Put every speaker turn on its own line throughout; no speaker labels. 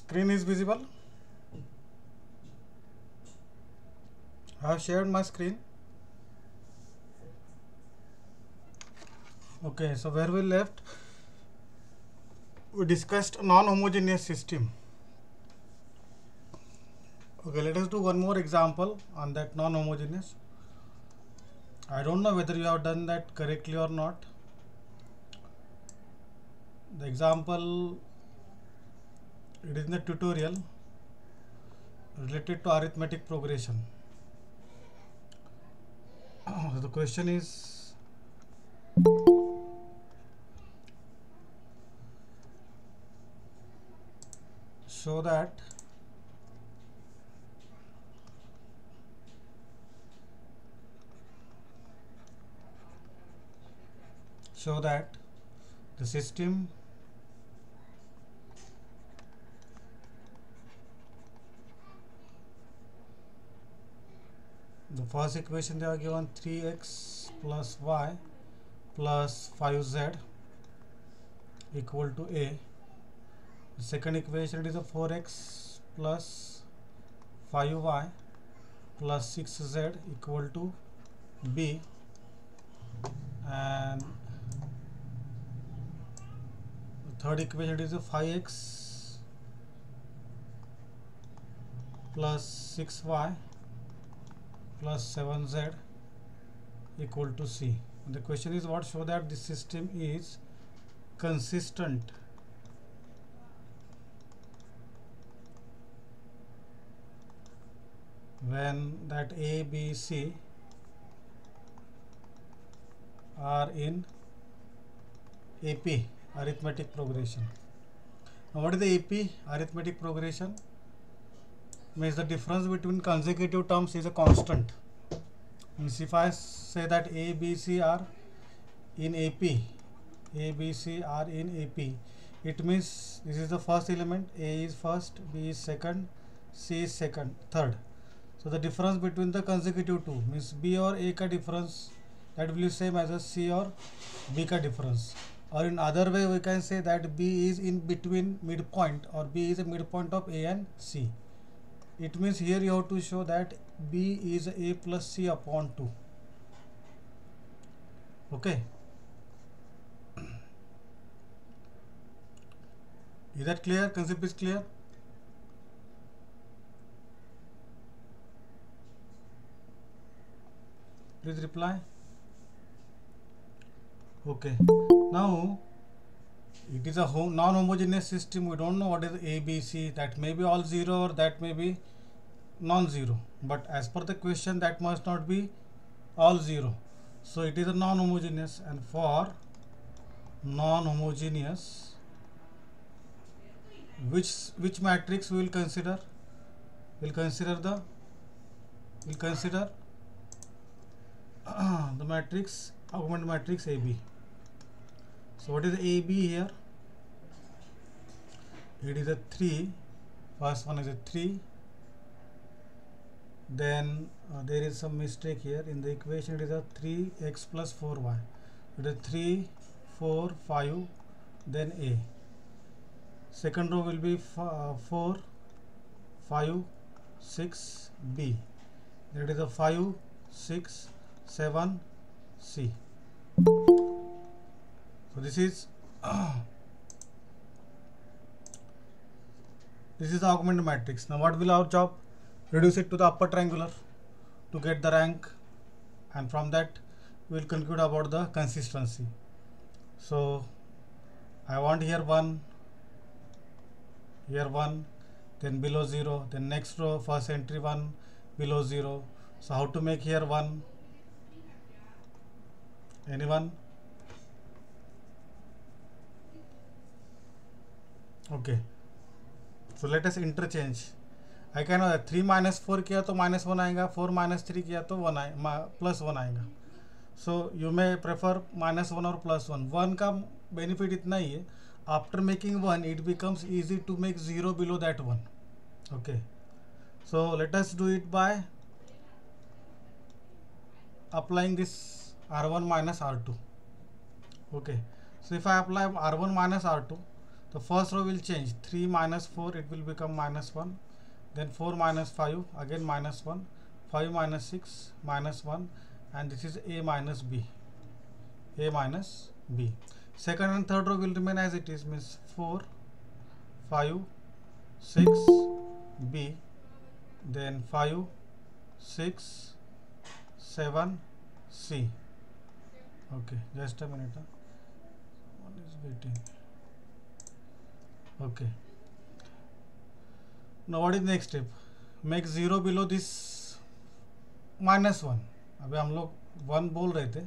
Screen is visible. I have shared my screen. Okay, so where we left, we discussed non-homogeneous system. Okay, let us do one more example on that non-homogeneous. I don't know whether you have done that correctly or not. The example, it is in the tutorial related to arithmetic progression. The question is, show that the system the first equation they are given 3x plus y plus 5z equal to a. The second equation, it is a 4x plus 5y plus 6z equal to b, and the third equation, it is a 5x plus 6y plus 7z equal to c. And the question is what? Show that this system is consistent when that a, b, c are in AP, arithmetic progression. Now what is the AP, arithmetic progression? Means the difference between consecutive terms is a constant. Means if I say that A, B, C are in AP, A, B, C are in AP, it means this is the first element, A is first, B is second, C is second, third. So the difference between the consecutive two means B or A का difference, that will be same as a C or B का difference. Or in other way we can say that B is in between midpoint, or B is a midpoint of A and C. It means here you have to show that B is A plus C upon 2. Okay. Is that clear? Concept is clear? Please reply. Okay. Now it is a non-homogeneous system. We don't know what is A, B, C. That may be all 0 or that may be non-zero. But as per the question, that must not be all 0. So it is a non-homogeneous, and for non-homogeneous, which matrix we will consider? We'll consider the matrix, augment matrix AB. So what is AB here? It is a 3. First one is a 3. Then there is some mistake here in the equation. It is a 3x plus 4y. It is 3, 4, 5, then A. Second row will be 4, 5, 6, B. That is a 5, 6, 7, C. So this is the augment matrix. Now what will our job? Reduce it to the upper triangular to get the rank, and from that we will conclude about the consistency. So I want here 1, here 1, then below 0, then next row first entry 1, below 0. So how to make here 1? Anyone? Okay. So let us interchange. I can 3 minus 4 किया तो minus 1 आएगा, 4 minus 3 किया तो 1 plus 1 आएगा. So you may prefer minus 1 or plus 1. 1 का benefit इतना ही है. After making 1, it becomes easy to make 0 below that 1. Okay. So let us do it by applying this R1 minus R2. Okay. So if I apply R1 minus R2, the first row will change. 3 minus 4, it will become minus 1. Then 4 minus 5, again minus 1. 5 minus 6, minus 1. And this is A minus B. A minus B. Second and third row will remain as it is, means 4, 5, 6, B. Then 5, 6, 7, C. Okay, just a minute. One is waiting. Okay. Now what is the next step? Make 0 below this minus 1. अभी हम लोग 1 बोल रहे थे,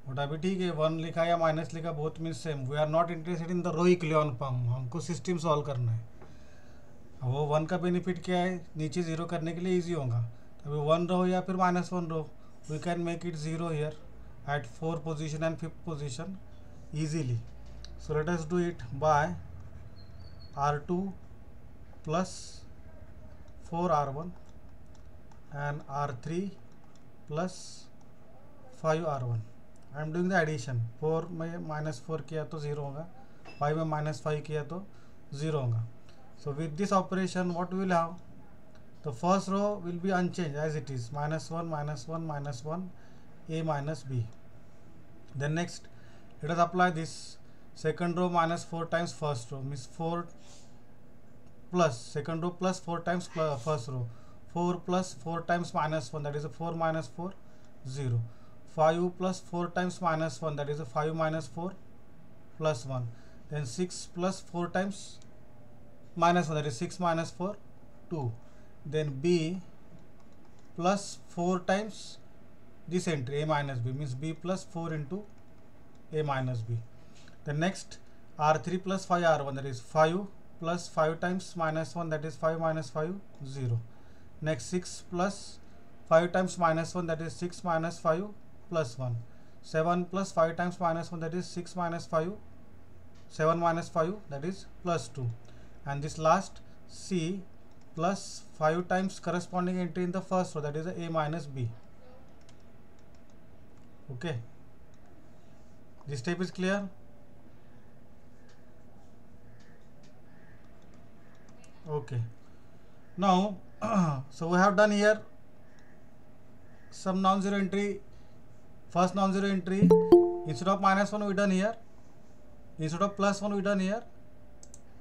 but अभी ठीक है 1 लिखा या माइनस लिखा both means same. We are not interested in the row echelon form, हमको सिस्टम सॉल्व करना है. वो 1 का बेनिफिट क्या है, नीचे 0 करने के लिए ईजी होगा. अभी 1 रो या फिर minus 1 row, we can make it 0 here at 4th position and 5th position easily. So let us do it by R2 plus 4R1 and R3 plus 5R1. I am doing the addition. 4 में minus 4 किया तो 0 होगा, 5 में minus 5 किया तो 0 होगा. So with this operation what we will have? The first row will be unchanged as it is, minus 1, minus 1, minus 1, A minus B. Then next, let us apply this. Second row minus 4 times first row, means 4 plus second row plus 4 times first row. 4 plus 4 times minus 1, that is a 4 minus 4, 0. 5 plus 4 times minus 1, that is a 5 minus 4 plus 1. Then 6 plus 4 times minus 1, that is 6 minus 4, 2. Then B plus 4 times this entry A minus B, means B plus 4 into A minus B. The next R3 plus 5R1, that is 5 plus 5 times minus 1, that is 5 minus 5, 0. Next 6 plus 5 times minus 1, that is 6 minus 5 plus 1. 7 plus 5 times minus 1, that is 6 minus 5, 7 minus 5, that is plus 2. And this last C plus 5 times corresponding entry in the first row, that is A minus B. Okay, this step is clear. Okay, now so we have done here some non-zero entry. First non-zero entry, instead of minus 1 we done here, instead of plus 1 we done here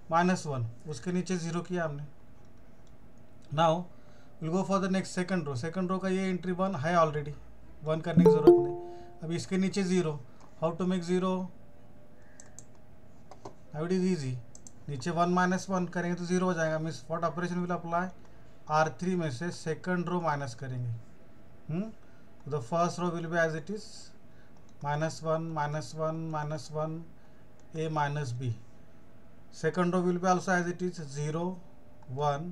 minus 1, उसके नीचे 0 किया हमने. Now we'll go for the next second row. Second row का ये entry 1 है already, 1 करने की ज़रूरत नहीं. अभी इसके नीचे 0. How to make 0? How it is easy. नीचे 1 माइनस 1 करेंगे तो 0 हो जाएगा. Means what operation will apply? R3 में से सेकंड रो माइनस करेंगे. The first row will be as it is minus 1, minus 1, minus 1, A minus B. Second row will be also as it is 0, 1,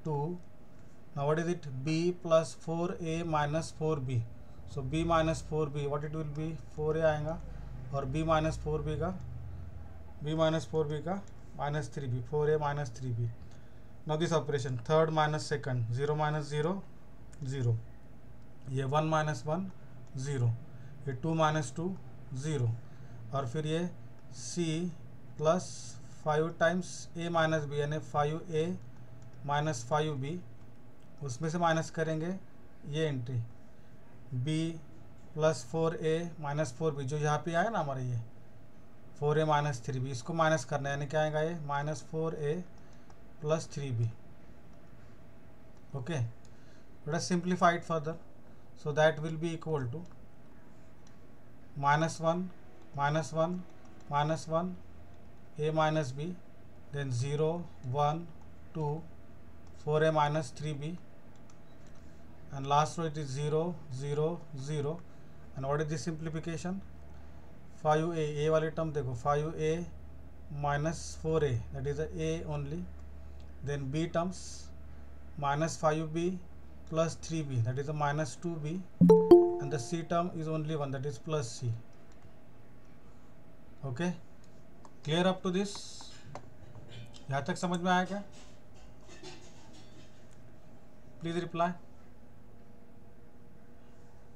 2. Now what is it? B plus 4A minus 4B. So B minus 4B, what it will be? 4A आएगा और B minus 4B का minus 3B, 4A minus 3B. Now this operation, third minus second, 0 minus 0, 0. ये 1 minus 1, 0. ये 2 minus 2, 0. और फिर ये C plus 5 times A minus B, यानी 5A minus 5B. उसमें से माइनस करेंगे ये entry B plus 4A minus 4B, जो यहाँ पे आया ना हमारे ये 4A माइनस 3B, इसको माइनस करना है, यानी क्या आएगा ये minus 4A plus 3B. Okay, let us simplify it further. So that will be equal to minus 1, minus 1, minus 1, A minus B, then 0, 1, 2, 4A minus 3B, and last row it is 0, 0, 0. And what is this simplification? 5A, A वाले term देखो, 5A minus 4A, that is a A only. Then B terms minus 5B plus 3B, that is a minus 2B. And the C term is only one, that is plus C. Okay, clear up to this? यहाँ तक समझ में आया क्या? Please reply.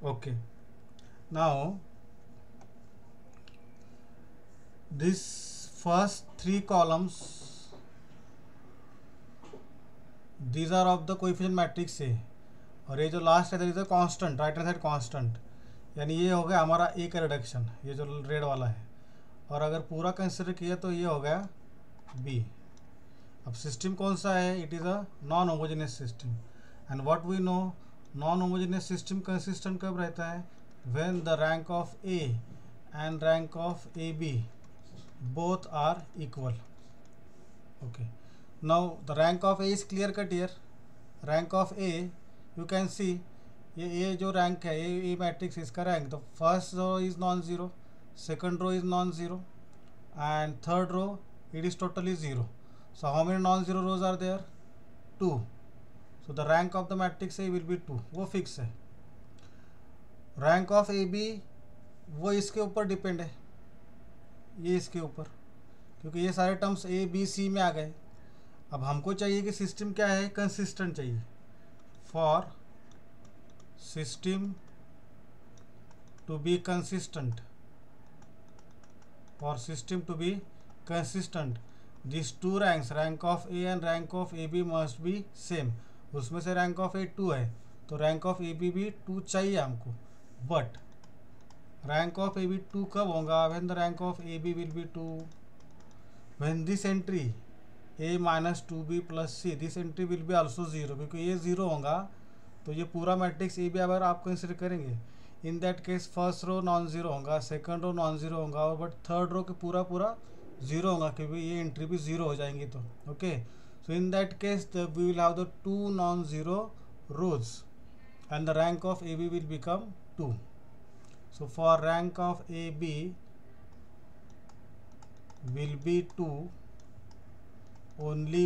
Okay, now this first three columns, these are of the coefficient matrix A, और ये जो last है is a constant, right hand side constant, यानी ये हो गया हमारा ए का रिडक्शन, ये जो रेड वाला है। और अगर पूरा कंसिडर किया तो ये हो गया बी। अब सिस्टम कौन सा है? It is a non homogeneous system, and what we know, non homogeneous system consistent कब रहता है? When the rank of A and rank of A B both are equal. Okay, now the rank of A is clear cut here. Rank of A, you can see, ये जो rank है, ये matrix इसका rank, the first row is non zero, second row is non zero, and third row it is totally zero. So how many non zero rows are there? 2. So the rank of the matrix A will be 2, वो fix है. Rank of A B वो इसके ऊपर depend है, ये इसके ऊपर, क्योंकि ये सारे टर्म्स ए बी सी में आ गए. अब हमको चाहिए कि सिस्टम क्या है? कंसिस्टेंट चाहिए. For system to be consistent, for system to be consistent, this two ranks, rank of A and rank of A B must be same. उसमें से रैंक ऑफ ए 2 है, तो रैंक ऑफ ए बी भी 2 चाहिए हमको. But rank of AB 2 कब होगा? when the rank of AB will be 2, when this entry A minus 2B plus C, this entry will be also 0, क्योंकि ये 0 होगा तो ये पूरा मैट्रिक्स ए बी अगर आप कंसिडर करेंगे, in that case first row non zero होगा, सेकंड रो नॉन ज़ीरो होगा, और बट थर्ड रो के पूरा पूरा 0 होगा, क्योंकि ये एंट्री भी 0 हो जाएंगी. तो okay, so in that case we will have the 2 non zero rows and the rank of A B will become 2. So for rank of AB will be 2 only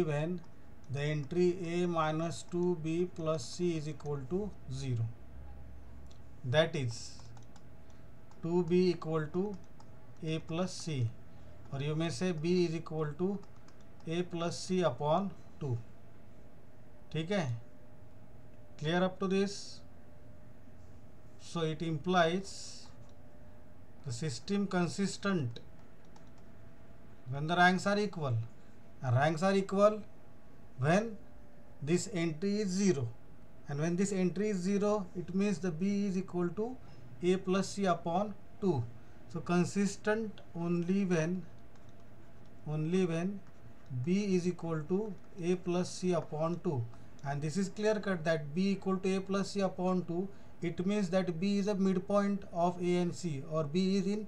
when the entry A minus 2B plus C is equal to 0. That is 2B equal to A plus C, और you may say B is equal to A plus C upon 2. ठीक है? Clear up to this? So it implies the system consistent when the ranks are equal, and ranks are equal when this entry is 0, and when this entry is 0 it means the B is equal to A plus C upon 2. So consistent only when B is equal to A plus C upon 2, and this is clear cut that B equal to A plus C upon 2, it means that B is a midpoint of A and C, or B is in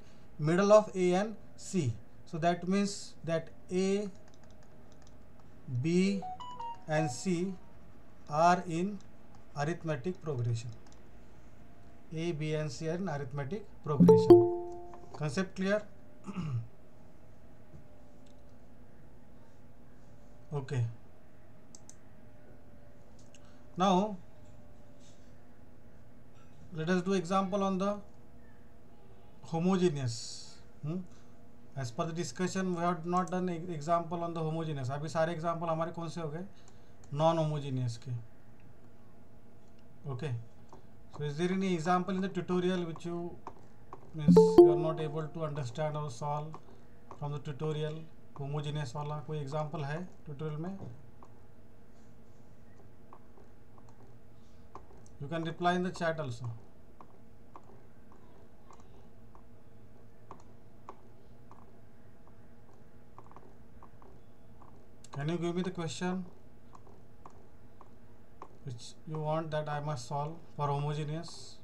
middle of A and C. So that means that A, B and C are in arithmetic progression. A, B and C are in arithmetic progression. Concept clear? Okay. Now let us do example on the homogeneous. As per the discussion we have not done example on the homogeneous. अभी सारे example हमारे कौन से हो गए? non homogeneous के. Okay, so is there any example in the tutorial which you are not able to understand or solve from the tutorial? homogeneous वाला कोई example है tutorial में? You can reply in the chat also. Can you give me the question which you want that I must solve for homogeneous?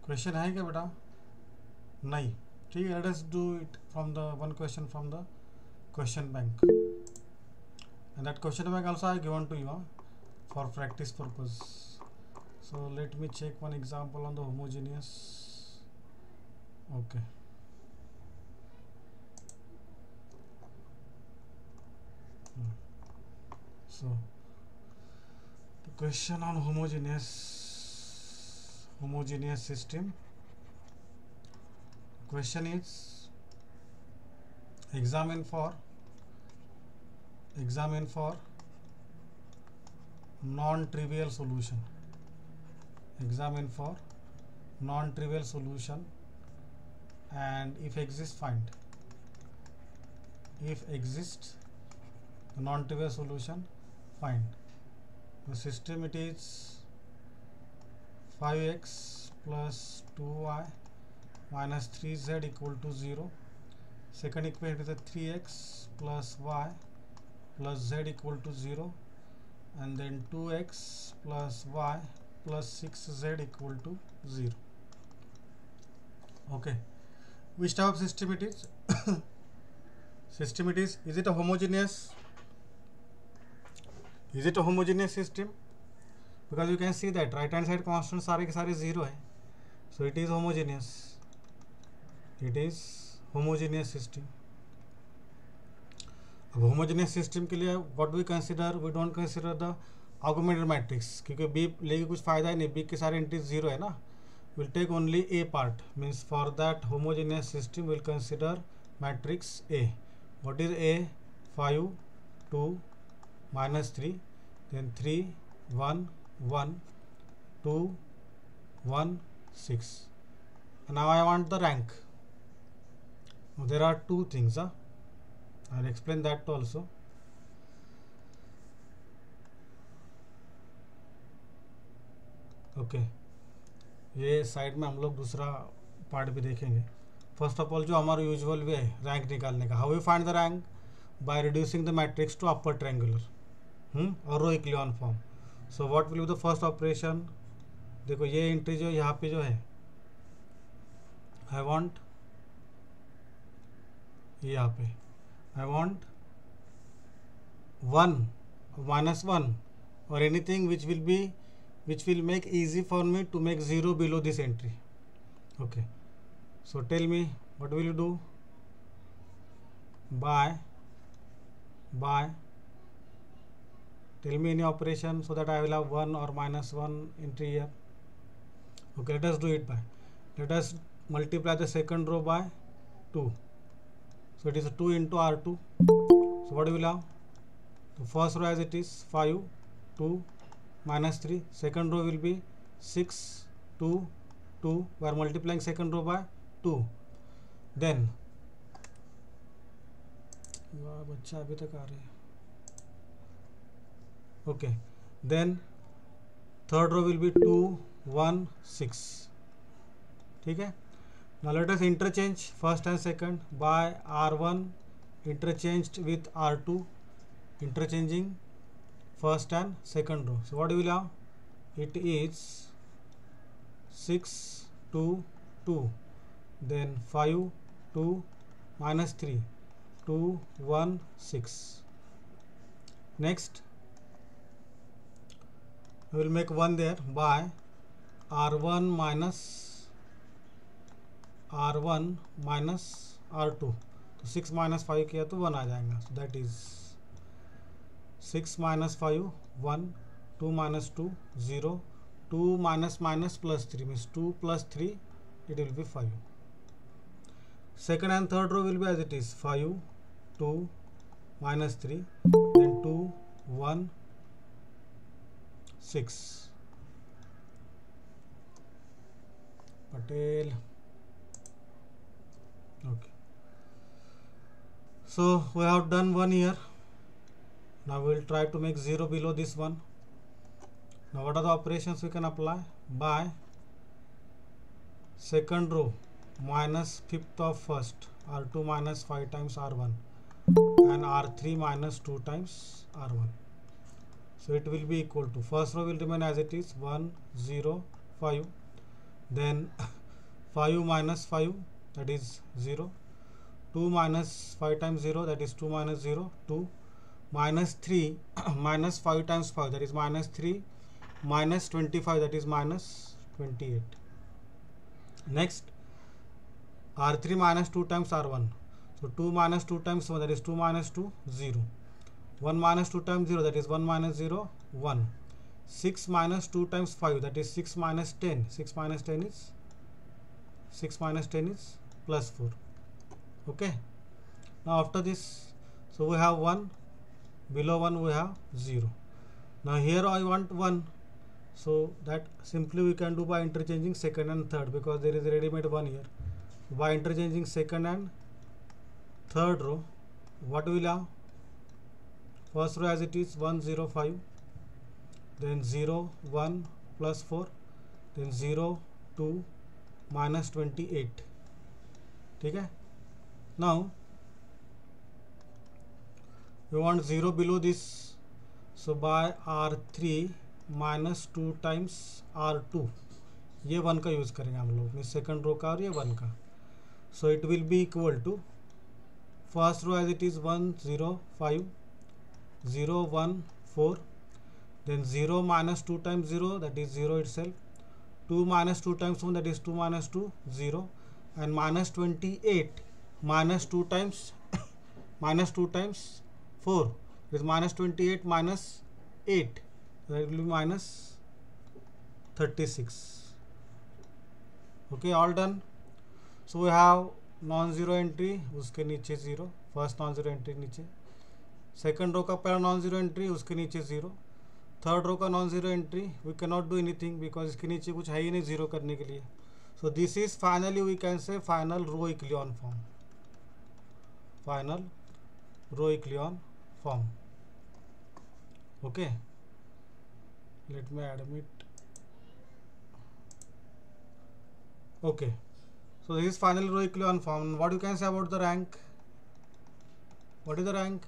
Question है क्या बेटा? नहीं. ठीक है, let us do it from the one question from the question bank, and that question bank also I given to you for practice purpose. So let me check one example on the homogeneous. Okay. So the question on homogeneous system. Question is examine for non-trivial solution. Examine for non-trivial solution, and if exists, find. If exists non-trivial solution, find. The system, it is 5x plus 2y minus 3z equal to 0. Second equation is a 3x plus y plus z equal to 0, and then 2x plus y plus 6z equal to 0. Okay, which type of system it is? System it is it a homogeneous? Is it a homogeneous system? Because you can see that right hand side constant सारे के सारे 0 है, so it is homogeneous. It is homogeneous system. अब homogeneous system के लिए what do we consider? We don't consider the augmented matrix, क्योंकि B लेके कुछ फायदा ही नहीं, B के सारे एंट्रीज 0 है ना. We'll take only A part, means for that homogeneous system we'll consider matrix A. What is A? 5, 2, minus 3, then 3, 1, 1, 2, 1, 6. And now I want the rank. Now there are two things. I'll explain that also. Okay. ये side में हम लोग दूसरा part भी देखेंगे. First of all जो हमारा usual वे है रैंक निकालने का, how we find the rank? By reducing the matrix to upper triangular और row echelon form. So what will be the first operation? देखो ये एंट्री जो यहाँ पे जो है, आई वांट यहाँ पे I want 1 -1 or anything which will make easy for me to make 0 below this entry. Okay, so tell me what will you do? By tell me any operation so that I will have 1 or -1 entry here. Okay, let us do it by, let us multiply the second row by 2. So it is 2 into R2. So what do we have? The first row as it is 5, 2, minus 3. Second row will be 6, 2, 2. We are multiplying second row by 2. Then बच्चा अभी तक आ रही है. Okay, then third row will be 2, 1, 6. ठीक है. Now let us interchange first and second by R1 interchanged with R2, interchanging first and second row. So what do we have? It is 6, 2, 2, then 5, 2, minus 3, 2, 1, 6. Next we will make 1 there by R1 minus R2. तो 6 minus 5 किया तो 1 आ जाएगा. So that is 6 minus 5 1, 2 minus 2 0, 2 minus plus 3 means 2 plus 3, it will be 5. Second and third row will be as it is 5, 2, minus 3, then 2, 1, 6. Patel. Okay, so we have done 1 here. Now we will try to make 0 below this one. Now what are the operations we can apply? By second row minus fifth of first, R2 minus 5 times R1, and R3 minus 2 times R1. So it will be equal to, first row will remain as it is 1, 0, 5, then 5 minus 5, that is 0, 2 minus 5 times 0, that is 2 minus 0, 2, minus 3 minus 5 times 5, that is minus 3, minus 25, that is minus 28. Next, R3 minus 2 times R1. So 2 minus 2 times 1, that is 2 minus 2, 0. 1 minus 2 times 0, that is 1 minus 0, 1. 6 minus 2 times 5, that is 6 minus 10. 6 minus 10 is plus 4. Okay. Now after this, so we have 1, below 1 we have 0. Now here I want 1, so that simply we can do by interchanging second and third, because there is a ready-made 1 here. By interchanging second and third row, what we will have? First row as it is 1 0 5, then 0 1 plus 4, then 0 2 minus 28. ठीक है. Now we want 0 below this, so by R3 minus 2 times R2, ये 1 का use करेंगे हम लोग, second row का और ये 1 का. So it will be equal to first row as it is 1 0 5, 0 1 4, then 0 minus 2 times 0, that is 0 itself, 2 minus 2 times 1, that is 2 minus 2, 0, and minus 28 minus 2 times minus 2 times 4 is minus 28 minus 8, that will be minus 36. Okay, all done. So we have non-zero entry, उसके नीचे 0, first non zero entry नीचे, second row का पहला non zero entry उसके नीचे 0, third row का non zero entry we can not do anything because इसके नीचे कुछ है ही नहीं जीरो करने के लिए. So this is finally we can say final row echelon form, final row echelon form. Okay, let me admit. Okay, so this is final row echelon form. What you can say about the rank? What is the rank?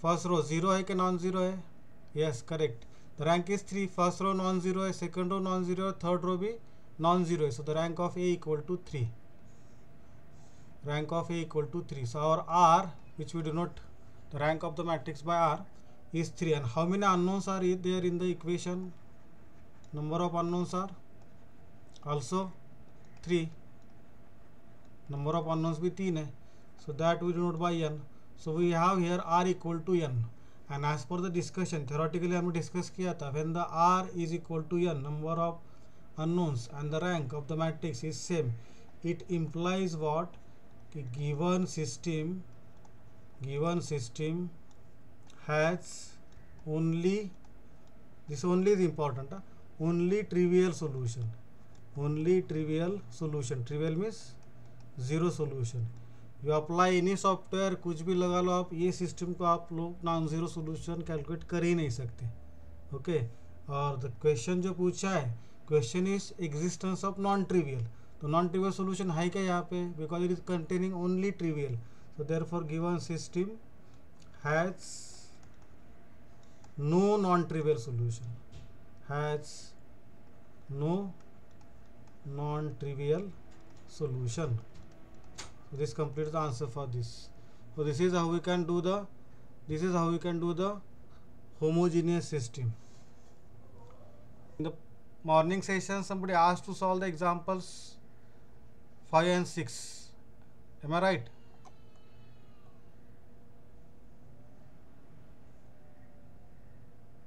First row 0 है कि non zero है? Yes, correct. The rank is 3. First row non zero है, second row non zero है, third row भी non zero है. So the rank of A equal to 3. Rank of A equal to 3. So our R, which we denote the rank of the matrix by R, is 3. And how many unknowns are there in the equation? Number of unknowns are also 3. Number of unknowns भी 3 है, so that we denote by n. So we have here R equal to n, and as per the discussion theoretically हमने discuss किया था, when the R is equal to n, number of unknowns and the rank of the matrix is same, it implies what? कि given system has only, this only is important, only trivial solution. Only trivial solution. Trivial means zero solution. You apply any software, कुछ भी लगा लो आप, ये system को आप लोग non zero solution calculate कर ही नहीं सकते. ओके, और द क्वेश्चन जो पूछा है, question is existence of non trivial. तो नॉन ट्रिवियल सोल्यूशन है क्या यहाँ पे? Because it is containing only trivial. So therefore given system has no non trivial solution, has no non-trivial solution. So this completes the answer for this. So this is how we can do the homogeneous system. In the morning session somebody asked to solve the examples 5 and 6. Am I right?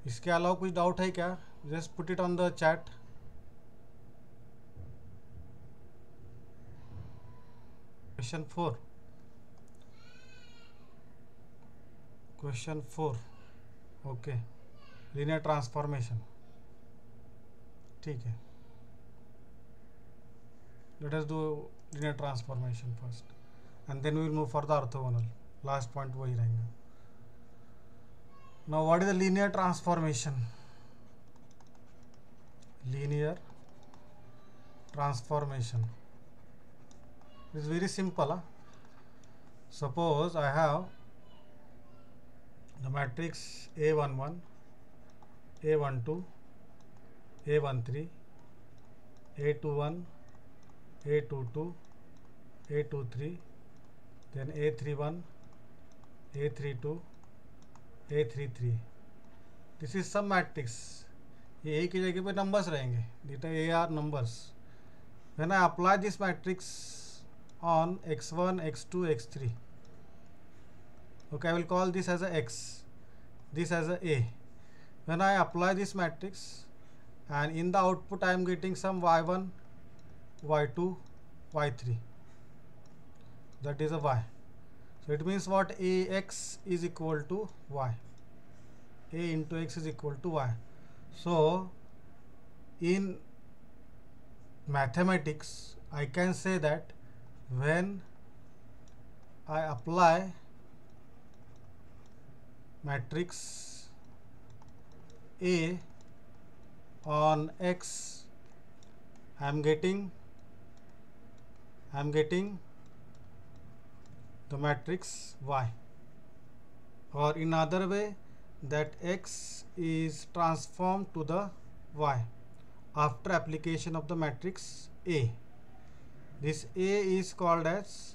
इसके अलावा कुछ doubt है क्या? Just put it on the chat. Question 4. Question 4. Okay. Linear transformation. ठीक है. Let us do linear transformation first, and then we will move for the orthogonal. Last point वही रहेगा. Now what is the linear transformation? Linear transformation is very simple. Suppose I have the matrix A11, A12, A13, A21, A22, A23, then A31, A32, A33, this is some matrix, ये A की जगह पे numbers रहेंगे, data A are numbers. When I apply this matrix on x1 x2 x3, okay, I will call this as a x, this as a. When I apply this matrix and in the output I am getting some y1 y2 y3, that is a y. So it means what? Ax is equal to y, a into x is equal to y. So in mathematics I can say that when I apply matrix A on x, I am getting the matrix y, or in other way that x is transformed to the y after application of the matrix A. This A is called as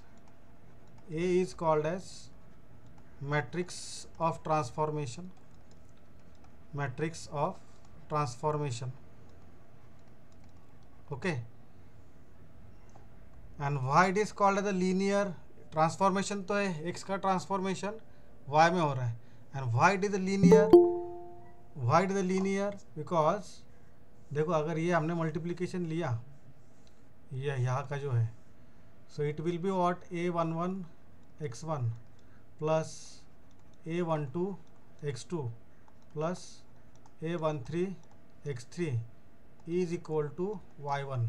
matrix of transformation, okay. And why it is called as a linear transformation? तो है x का transformation y में हो रहा है. and why it is a linear? because देखो, अगर ये हमने मल्टीप्लिकेशन लिया, ये यहाँ का जो है, so it will be what? a11 x1 plus a12 x2 plus a13 x3 is equal to y1.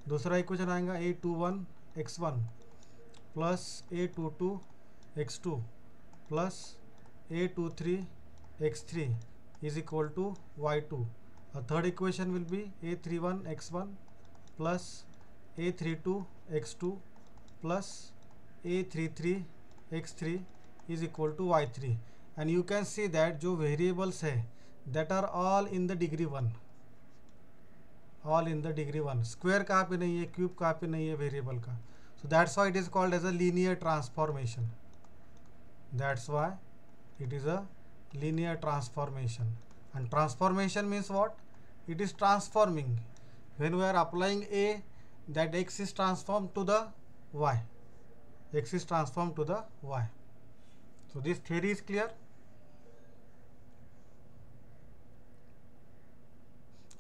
दूसरा इक्वेशन आएगा a21 x1 plus a22 x2 plus a23 x3 is equal to y2. A third equation will be a31 x1 plus a32 x2 plus a33 x3 is equal to y3. And you can see that जो variables है that are all in the degree 1, all in the degree 1. Square कहाँ पे नहीं है, cube कहाँ पे नहीं है वेरिएबल का. So that's why it is called as a linear transformation. That's why it is a linear transformation. And transformation means what? It is transforming. When we are applying A, that x is transformed to the y. X is transformed to the y. So this theory is clear.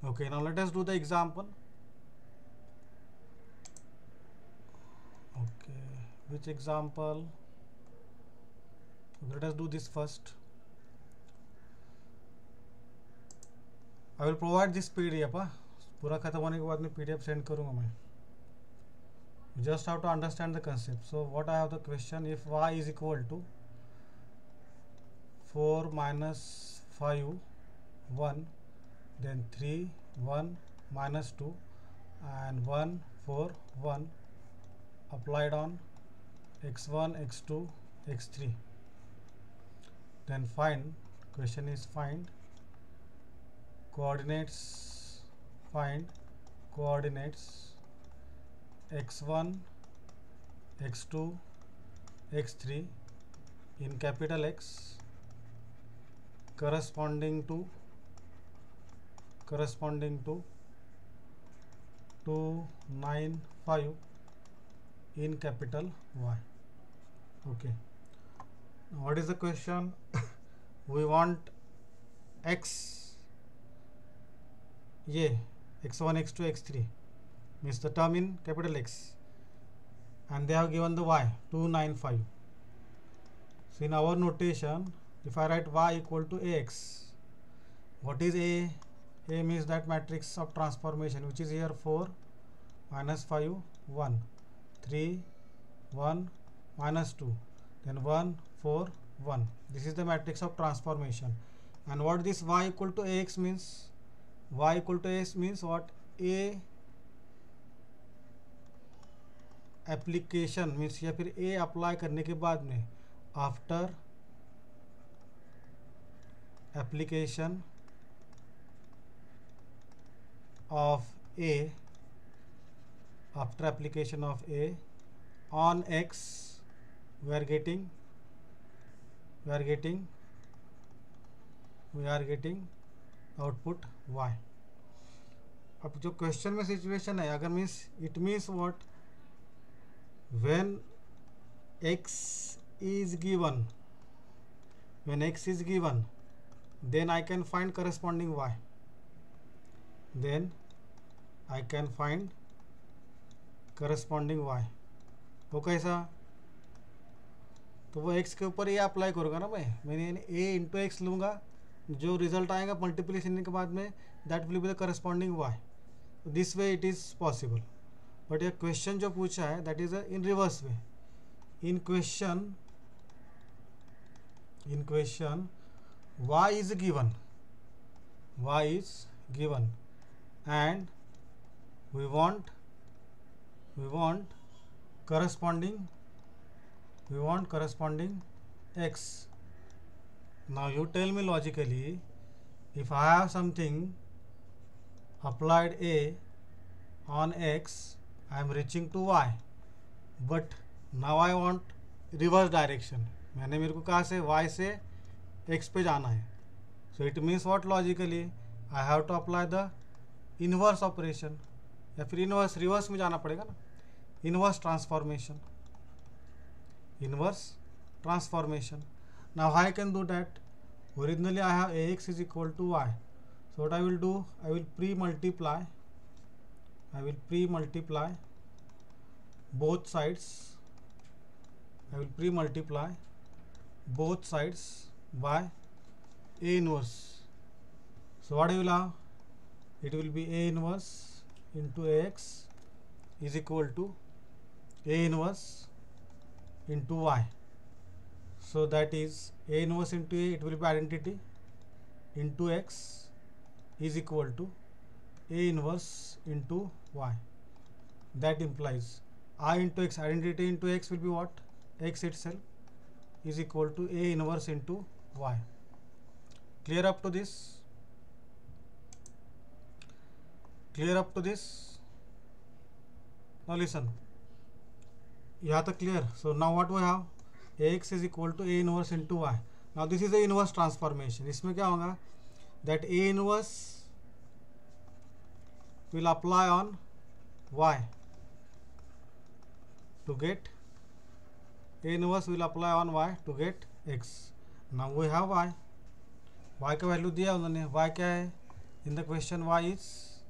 Okay, now let us do the example. Okay, which example? Let us do this first. I will provide this PDF. पूरा खत्म होने के बाद में PDF send करूँगा मैं. You just have to understand the concept. So what I have the question: if y is equal to 4 minus 5 1, then 3 1 minus 2 and 1 4 1 applied on x1 x2 x3, then find, question is find coordinates, find coordinates x1 x2 x3 in capital X corresponding to 295 in capital Y. Okay, what is the question? We want x, ये x1 x2 x3 means the term in capital X, and they have given the y 295. So in our notation, if I write y equal to ax, what is A? A means that matrix of transformation, which is here 4 minus 5 1 3 1 minus 2, then 1 4 1. This is the matrix of transformation. And what this y equal to ax means? Y equal to ax means what? A application means या फिर A apply करने के बाद में after application of A, after application of A on X, we are getting we are getting output y. अब जो क्वेश्चन में सिचुएशन है, अगर means it means what, when x is given, when x is given, then I can find corresponding y, then I can find corresponding y. वो कैसा, तो वो x के ऊपर ये अप्लाई करूँगा ना मैंने a इंटू एक्स लूँगा, जो रिजल्ट आएगा मल्टीप्लिकेशन के बाद में that will be the corresponding y. This way it is possible. But ये क्वेश्चन जो पूछा है that is in reverse way. In question y is given, and we want corresponding x. Now you tell me logically, if I have something applied a on x, I am reaching to y, but now I want reverse direction. मैंने मेरे को कहाँ से y से x पे जाना है. So it means what logically I have to apply the inverse operation, या फिर रिवर्स में जाना पड़ेगा ना, inverse transformation. Now how I can do that? Originally I have ax is equal to y. So what I will do, I will pre-multiply both sides. By a inverse. So what you will have? It will be a inverse into ax is equal to a inverse into y. So that is a inverse into a, it will be identity, into x is equal to a inverse into y. That implies I into x, identity into x will be what? X itself is equal to a inverse into y. Clear up to this? Now listen, यहाँ तक clear. So now what we have, ax is equal to a inverse into y. Now this is the inverse transformation. इसमें क्या होगा, that a inverse will apply on y to get a inverse will apply on y to get x. Now we have y का value दिया उन्होंने. y क्या है in the question? y is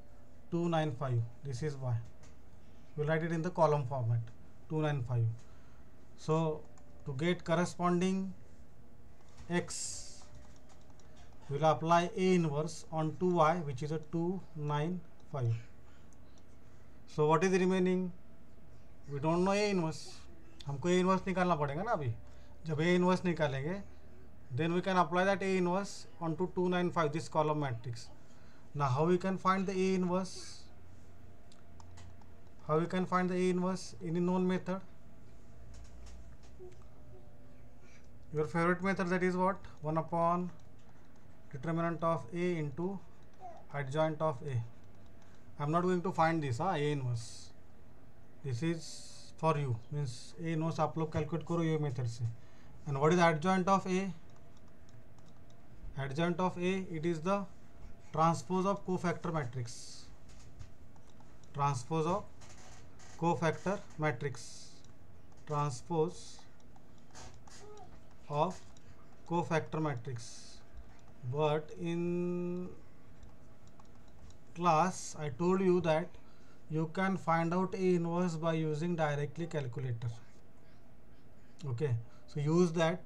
295. This is y. We'll write it in the column format, 295. So to get corresponding x, we'll apply a inverse on 2y, which is a 295. So what is remaining? We don't know a inverse. हमको a inverse निकालना पड़ेगा ना. अभी जब a inverse निकालेंगे, then we can apply that a inverse onto 295, this column matrix. Now how we can find the a inverse? In a known method, your favorite method, that is what? 1 upon determinant of a into adjoint of a. I am not going to find this a inverse. This is for you, means a inverse आप लोग calculate करो ये method से. And what is adjoint of a? Adjoint of a, it is the transpose of cofactor matrix. Transpose of cofactor matrix. But in class I told you that you can find out a inverse by using directly calculator. Okay, so use that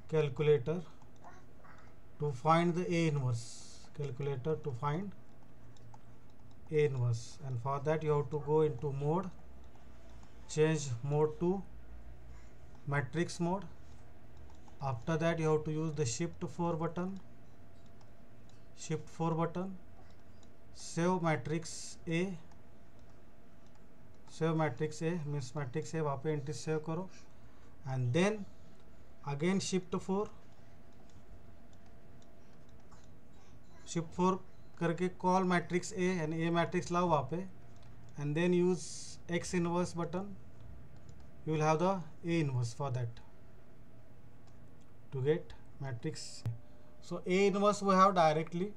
calculator to find the a inverse. And for that you have to go into mode, change mode to matrix mode. After that you have to use the shift 4 button, save matrix A means matrix A वहाँ पे entry save करो, and then again shift 4 करके call matrix A and A matrix लाओ वहाँ पे, and then use x inverse button. You will have the a inverse for that to get matrix. So A inverse we have directly,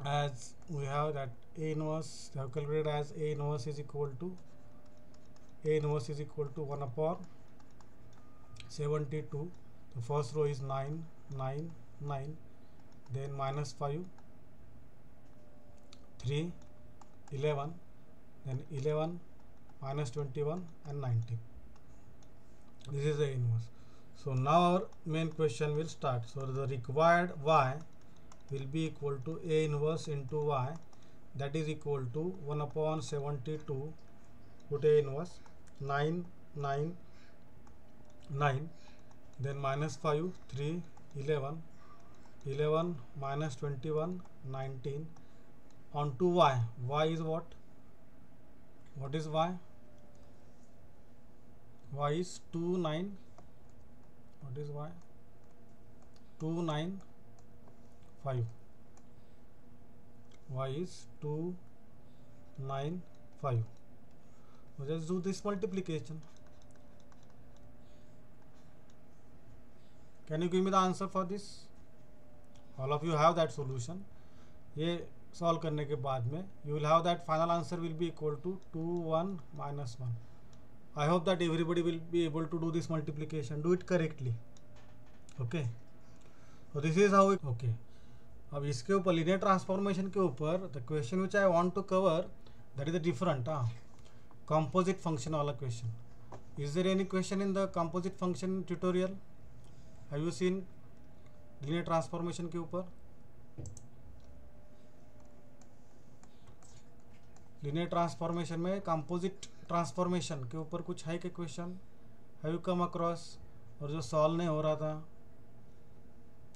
as we have that A inverse we have calculated as A inverse is equal to 1 upon 72. The first row is 9, 9, 9, then minus 5, 3, 11, then 11, minus 21 and 19. This is the inverse. So now our main question will start. So the required y will be equal to A inverse into y, that is equal to 1 upon 72, put A inverse, 9, 9, 9, then minus 5, 3, 11, 11 minus 21, 19, on to y. Y is what? What is y? Y is 2, 9. What is y? 2, 9, 5. Y is 2, 9, 5. So just do this multiplication. Can you give me the answer for this? All of you have that solution. ये solve करने के बाद में you will have that final answer will be equal to 2, 1, minus 1. I hope that everybody will be able to do this multiplication. Do it correctly. Okay. So this is how it. Okay. अब इसके ऊपर linear transformation के ऊपर the question which I want to cover, that is the different composite function वाला question. Is there any question in the composite function tutorial? Have you seen linear transformation के ऊपर? linear transformation में composite transformation के ऊपर कुछ है क्या question? Have you come across? और जो solve नहीं हो रहा था?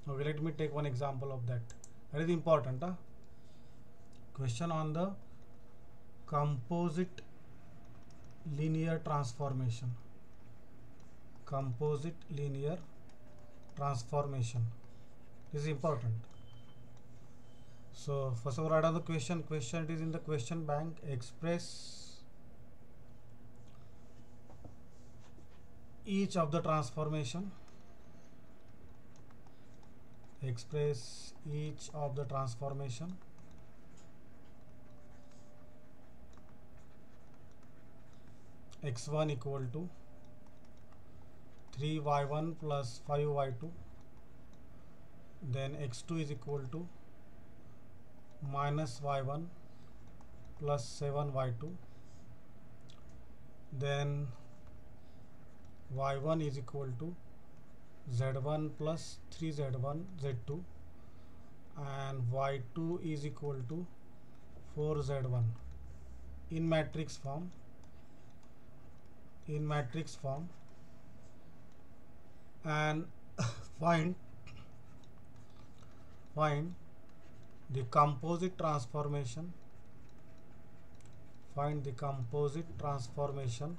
Okay, let me take one example of that. That is important. Question on the composite linear transformation. Composite linear transformation. This is important. So first of all, write down the question. Question, it is in the question bank. Express each of the transformation. Express each of the transformation. X1 equal to 3y1 plus 5y2. Then x2 is equal to minus y1 plus 7y2. Then y1 is equal to z1 plus 3z1 z2, and y2 is equal to 4z1 in matrix form. And find the composite transformation. Find the composite transformation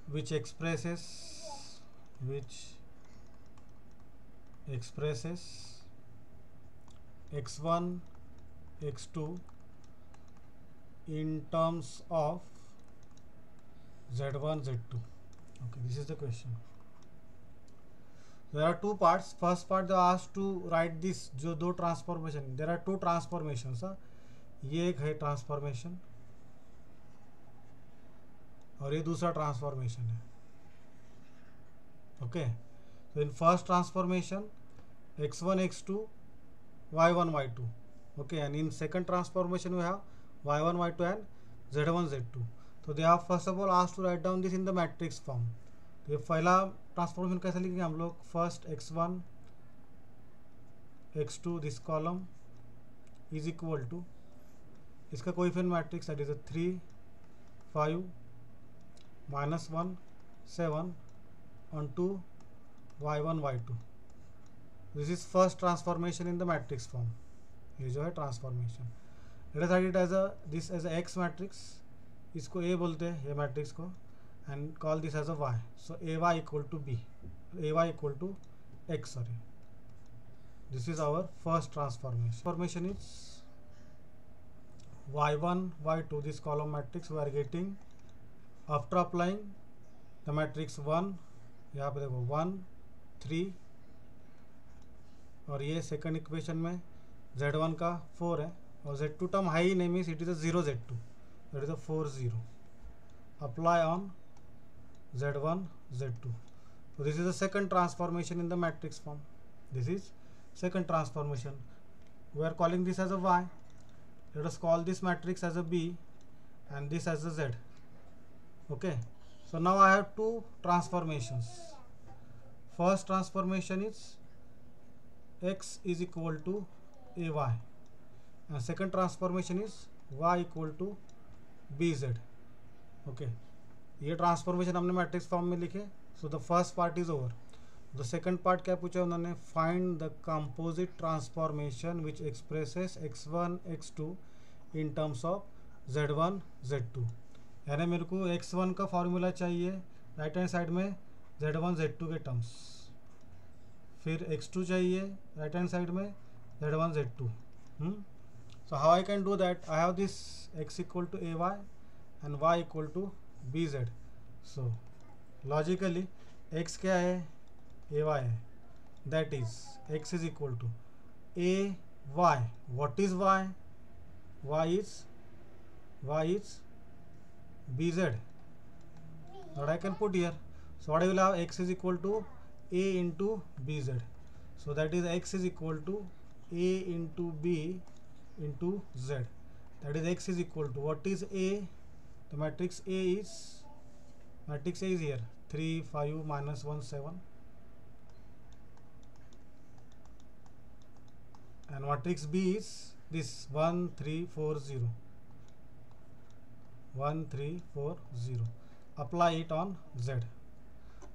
which expresses x1 x2 in terms of z1 z2. Okay, this is the question. There are two parts. First part they are asked to write this जो दो transformation. There are two transformations. ये एक है transformation और ये दूसरा transformation है. Okay. So in first transformation x1 x2 y1 y2. Okay, and in second transformation we have y1 y2 and z1 z2. So they have first of all asked to write down this in the matrix form. तो ये पहला transformation कैसे लिखेंगे हम लोग? First x1 x2 this column is equal to इसका coefficient matrix that is 3 5 minus 1 7 on 2 y1 y2. This is first transformation in the matrix form. ये जो है transformation. Let us write it as this as x matrix. इसको A बोलते हैं ये matrix को, and call this as a y. So ay equal to b, ay equal to x, sorry. This is our first transformation. Transformation is y1 y2, this column matrix we are getting after applying the matrix 1, यहाँ पे देखो 1 3, और ये second equation में z1 का 4 है और z2 term है ही नहीं, means it is a 0 z2, that is a 4 0. Apply on z1 z2. So this is the second transformation in the matrix form. This is second transformation. We are calling this as a y. Let us call this matrix as a b and this as a z. Okay, so now I have two transformations. First transformation is x is equal to ay and second transformation is y equal to bz. Okay, ये transformation हमने matrix form में लिखे. So the first part is over. The second part क्या पूछा उन्होंने, find the composite transformation which expresses x1 x2 in terms of z1 z2. यानी मेरे को x1 का फॉर्मूला चाहिए राइट हैंड साइड में z1 z2 के टर्म्स, फिर x2 चाहिए राइट हैंड साइड में z1 z2. So how I can do that, I have this x equal to A y and y equal to bz. So logically x क्या है, ay है, that is x is equal to ay. What is y? y is bz, what I can put here. So what I will have, x is equal to a into bz. So that is x is equal to a into b into z. That is x is equal to, what is a? The matrix A is here 3 5 minus 1 7, and matrix B is this 1 3 4 0, 1 3 4 0. Apply it on Z.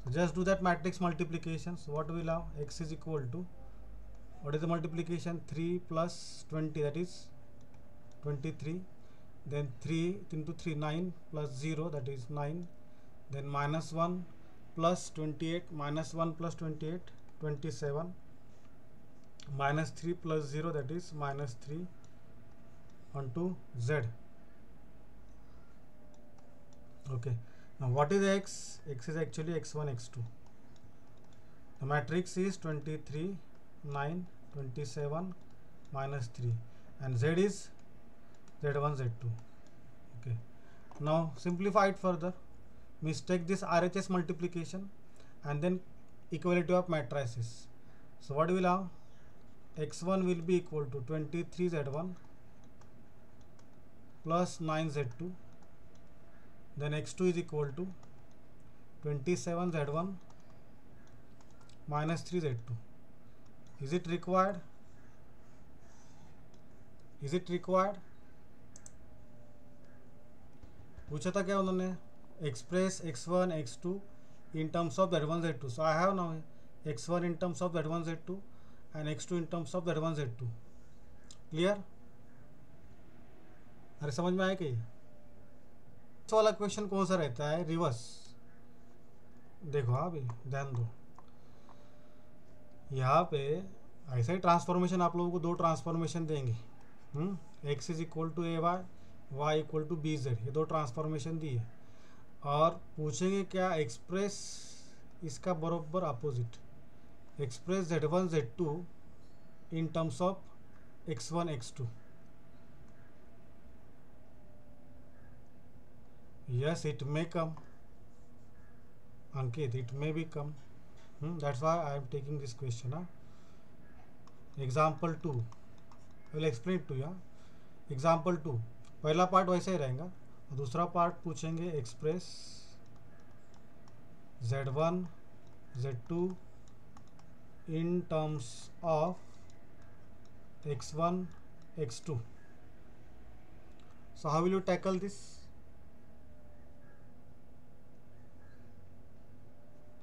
So just do that matrix multiplication. So what we will have, x is equal to, what is the multiplication, 3 plus 20, that is 23. Then 3 into 3 9 plus 0, that is 9. Then minus 1 plus 28, minus 1 plus 28 27, minus 3 plus 0, that is minus 3 onto z. Okay, now what is x? X is actually x1 x2. The matrix is 23 9 27 minus 3 and z is z1 z2. Okay, now simplify it further. Means take this RHS multiplication and then equality of matrices. So what we will have, x1 will be equal to 23 z1 plus 9 z2. Then x2 is equal to 27 z1 minus 3 z2. Is it required? पूछा था क्या उन्होंने, express x1 x2 in terms of z1 z2. So I have now x1 in terms of z1 z2 and x2 in terms of z1 z2. Clear? अरे समझ में आया क्या? इस वाला क्वेश्चन कौन सा रहता है, रिवर्स. देखो हाँ भाई ध्यान दो, यहाँ पे ऐसा ही ट्रांसफॉर्मेशन आप लोगों को दो ट्रांसफॉर्मेशन देंगे. x is equal to A y, y equal to B z, ये दो ट्रांसफॉर्मेशन दी है. और पूछेंगे क्या, एक्सप्रेस इसका बराबर opposite, express z1 z2 in terms of x1 x2. yes, it may come, Ankit, it may be come. That's why I am taking this question. Example 2, I will explain to you. Example 2, पहला part वैसे ही रहेगा, दूसरा part पूछेंगे express z1 z2 in terms of x1 x2. So how will you tackle this?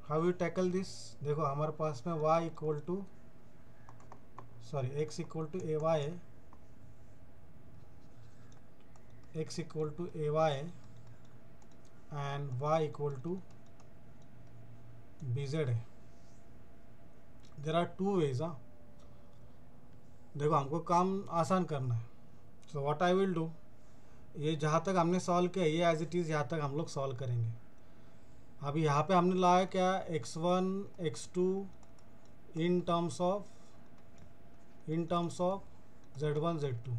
How will you tackle this? देखो हमारे पास में y equal to x equal to A y है, x equal to A y है and y equal to B z है. There are two ways. देखो हमको काम आसान करना है. So what I will do, ये जहाँ तक हमने सॉल्व किया ये एज इट इज़ यहाँ तक हम लोग सॉल्व करेंगे. अब यहाँ पे हमने लाया क्या, x1 x2 in terms of z1 z2,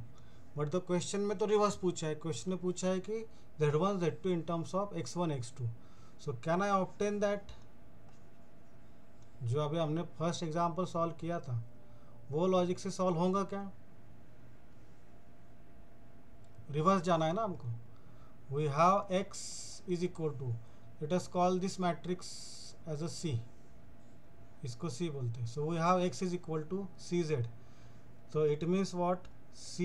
but the question में तो रिवर्स पूछा है, क्वेश्चन में पूछा है कि z1 z2 in terms of x1 x2. So can I obtain that, जो अभी हमने फर्स्ट एग्जाम्पल सॉल्व किया था वो लॉजिक से सॉल्व होगा क्या, रिवर्स जाना है ना हमको. We have x is equal to, let us call this matrix as a C, इसको C बोलते हैं. So we have x is equal to CZ. तो it means what, C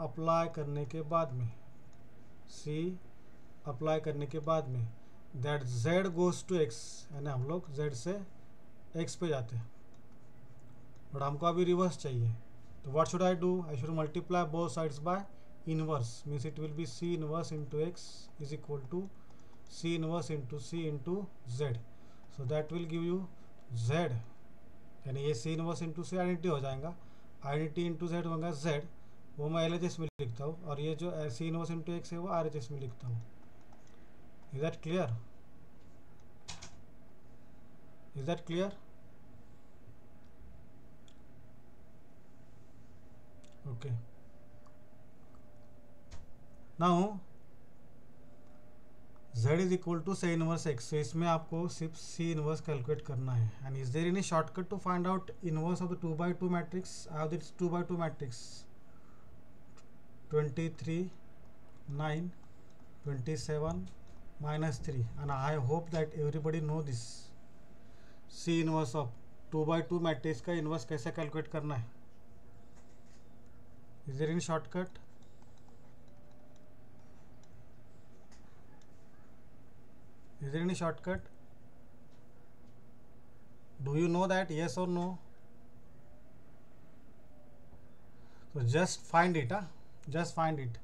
apply करने के बाद में, C अप्लाई करने के बाद में that Z goes to x, यानी हम लोग Z से x पे जाते हैं, बट हमको अभी रिवर्स चाहिए. तो what should I do, I should multiply both sides by inverse, means it will be C inverse into x is equal to C inverse into C into Z. So that will give you Z, यानी ये C inverse into C identity हो जाएगा, identity into Z होगा Z, वो मैं LHS में लिखता हूँ, और ये जो C इनवर्स इंटू x है वो RHS में लिखता हूँ. Is that clear, is that clear? Okay, now Z is equal to C inverse x. सो इसमें आपको सिर्फ C इनवर्स कैलकुलेट करना है. And is there any shortcut to find out inverse of the 2x2 matrix? I have this 2x2 matrix 23 9 27 -3, and I hope that everybody know this. C inverse of 2x2 matrix का inverse कैसे calculate करना है? Is there any shortcut? Is there any shortcut? Do you know that, yes or no? So just find it, just find it.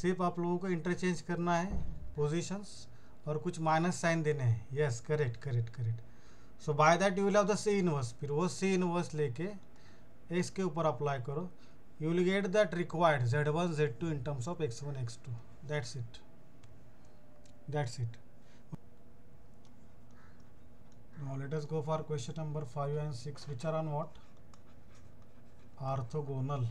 सिर्फ आप लोगों को interchange करना है पोजीशंस और कुछ माइनस साइन देने हैं. Yes, correct correct correct. So by that you will have the C inverse. फिर वो C इनवर्स लेके इसके ऊपर अप्लाई करो, you will get that required Z1 Z2 in terms of x1 x2. That's it, that's it. Now let us go for question number 5 and 6, which are on what? Orthogonal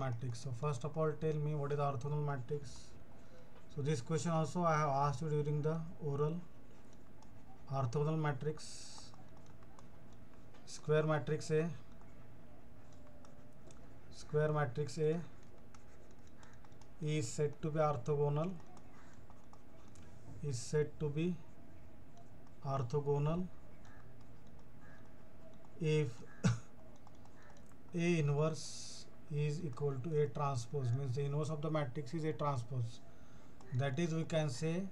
matrix. So first of all, tell me what is the orthogonal matrix. So this question also I have asked you during the oral. Orthogonal matrix, square matrix A is said to be orthogonal, if A inverse is equal to A transpose, means the inverse of the matrix is A transpose. That is, we can say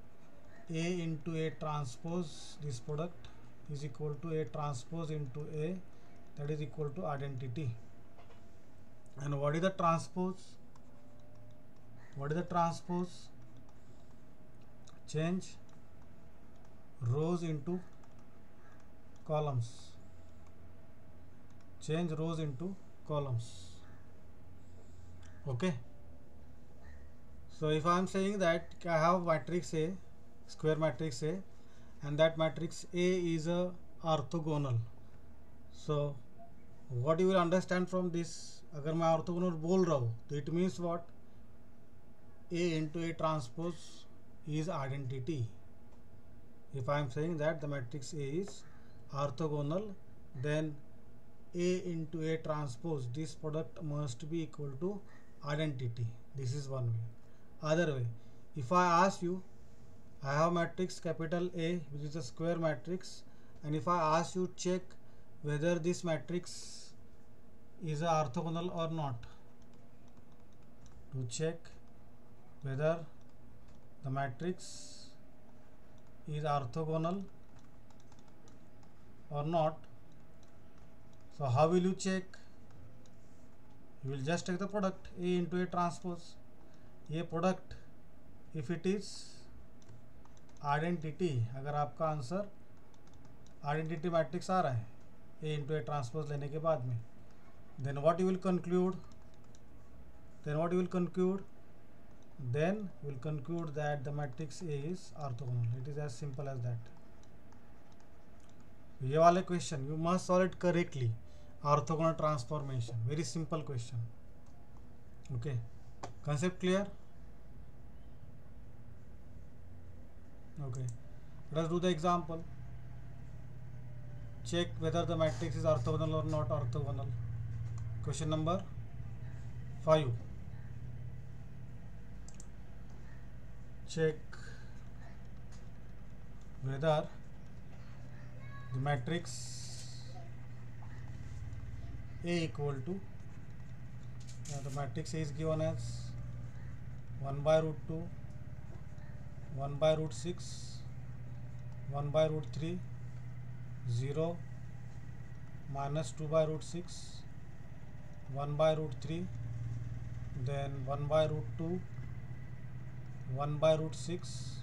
A into A transpose, this product is equal to A transpose into A, that is equal to identity. And what is the transpose? Change rows into columns. Okay. So if I am saying that I have matrix A, square matrix A, and that matrix A is a orthogonal, so what you will understand from this, अगर मैं orthogonal बोल रहा हूँ तो it means what, A into A transpose is identity. If I am saying that the matrix A is orthogonal, then A into A transpose, this product must be equal to identity. This is one way. Other way, if I ask you, I have matrix capital A which is a square matrix, and if I ask you check whether this matrix is a orthogonal or not, to check whether the matrix is orthogonal or not. So how will you check? You will just take the product A into A transpose. ये product if it is identity, अगर आपका answer identity matrix आ रहा है A into A transpose लेने के बाद में, then what you will conclude? then we'll conclude that the matrix A is orthogonal. It is as simple as that. ये वाले question you must solve it correctly. Orthogonal transformation, very simple question. Okay, concept clear? Okay, let us do the example. Check whether the matrix is orthogonal or not orthogonal. Question number 5. Check whether the matrix A equal to the matrix A is given as 1 by root 2, 1 by root 6, 1 by root 3, 0, minus 2 by root 6, 1 by root 3, then 1 by root 2, 1 by root 6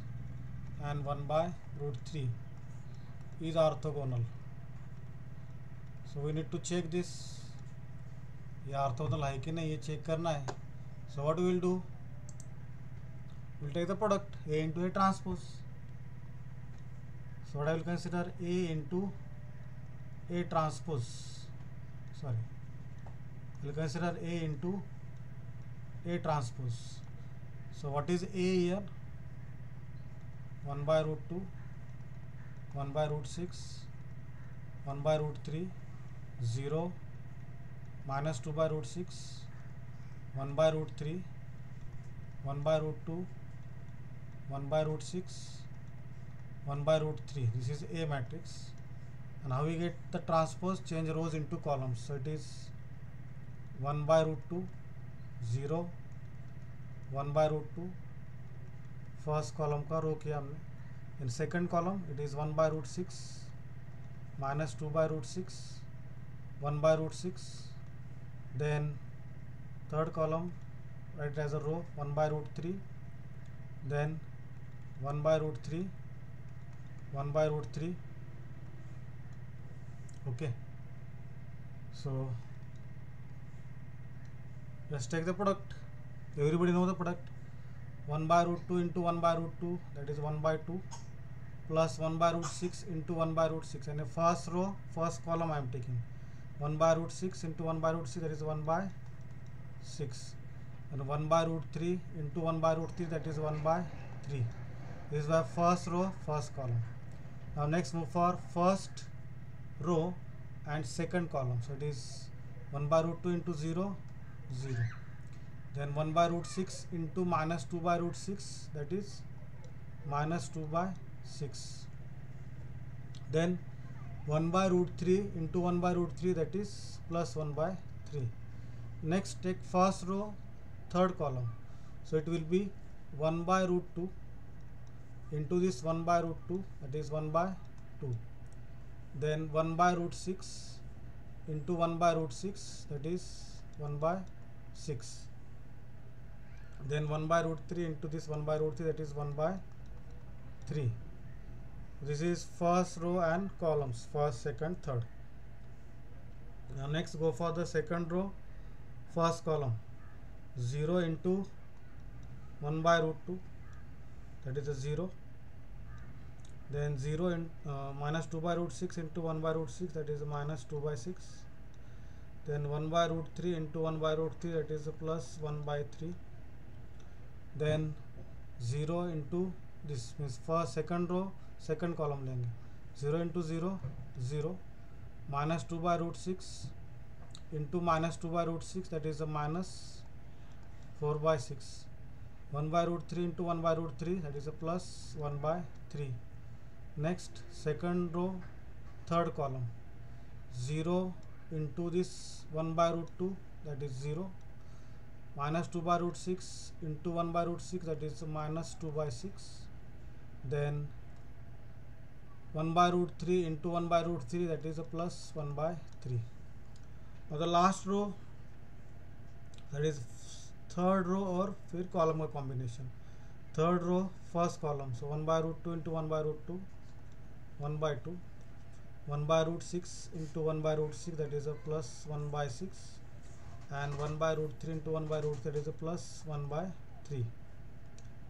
and 1 by root 3 is orthogonal. So we need to check this. ये orthogonal है कि नहीं ये check करना है. So what we will do? We will take the product A into A transpose. So what I will consider A into A transpose. Sorry, I will consider A into A transpose. So what is A here? 1 by root 2, 1 by root 6, 1 by root 3, 0, minus 2 by root 6, 1 by root 3, 1 by root 2, 1 by root 6, 1 by root 3. This is A matrix. And how we get the transpose? Change rows into columns. So it is 1 by root 2, 0, 1 by root 2. First column का रो किया हमने. In second column it is 1 by root 6, minus 2 by root 6, 1 by root 6. Then third column write it as a row 1 by root 3, then 1 by root 3, 1 by root 3. Okay, so let's take the product. Everybody know the product. 1 by root 2 into 1 by root 2, that is 1 by 2, plus 1 by root 6 into 1 by root 6. And the first row, first column I am taking 1 by root 6 into 1 by root 6, that is 1 by 6. And 1 by root 3 into 1 by root 3, that is 1 by 3. This is the first row, first column. Now next move for first row and second column. So it is 1 by root 2 into 0, 0. Then 1 by root 6 into minus 2 by root 6, that is minus 2 by 6. Then 1 by root 3 into 1 by root 3, that is plus 1 by 3. Next take first row, third column. So it will be 1 by root 2 into this 1 by root 2, that is 1 by 2. Then 1 by root 6 into 1 by root 6, that is 1 by 6. Then 1 by root 3 into this 1 by root 3, that is 1 by 3. This is first row and columns, first, second, third. Now next go for the second row, first column. 0 into 1 by root 2, that is a 0. Then 0 in minus 2 by root 6 into 1 by root 6, that is a minus 2 by 6. Then 1 by root 3 into 1 by root 3, that is a plus 1 by 3. Then 0 into this means first second row second column लेंगे 0 into 0 0 minus 2 by root 6 into minus 2 by root 6, that is a minus 4 by 6. 1 by root 3 into 1 by root 3, that is a plus 1 by 3. Next second row third column 0 into this 1 by root 2, that is 0. Minus 2 by root 6 into 1 by root 6, that is minus 2 by 6. Then 1 by root 3 into 1 by root 3, that is a plus 1 by 3. Now the last row, that is third row or फिर column का combination. Third row first column, so 1 by root 2 into 1 by root 2, 1 by 2. 1 by root 6 into 1 by root 6, that is a plus 1 by 6. And 1 by root 3 into 1 by root 3, that is a plus 1 by 3.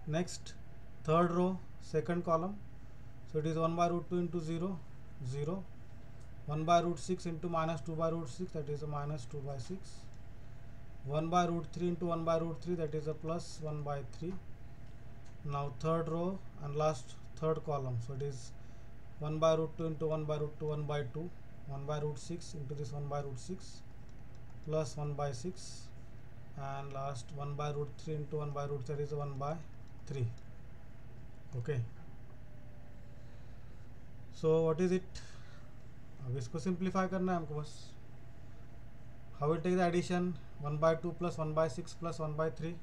Next, third row, second column. So it is 1 by root 2 into 0, 0. 1 by root 6 into minus 2 by root 6, that is a minus 2 by 6. 1 by root 3 into 1 by root 3, that is a plus 1 by 3. Now third row and last third column. So it is 1 by root 2 into 1 by root 2, 1 by 2. 1 by root 6 into this 1 by root 6 plus 1 by 6. And last 1 by root 3 into 1 by root 3 is 1 by 3. Okay. So what is it? अब इसको simplify करना है हमको बस. How will take the addition? 1 by 2 plus 1 by 6 plus 1 by 3.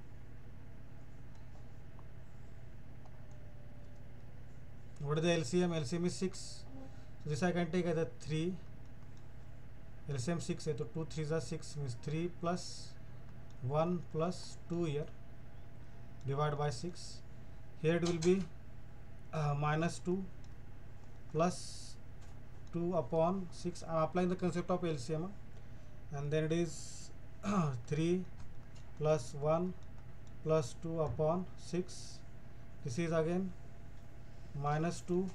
What is the LCM? LCM is 6. So this I can take as a 3. LCM 6 है तो 2 3s are 6 means 3 plus 1 plus 2 here divided by 6. Here it will be minus 2 plus 2 upon 6. I am applying the concept of LCM, and then it is 3 plus 1 plus 2 upon 6. This is again minus 2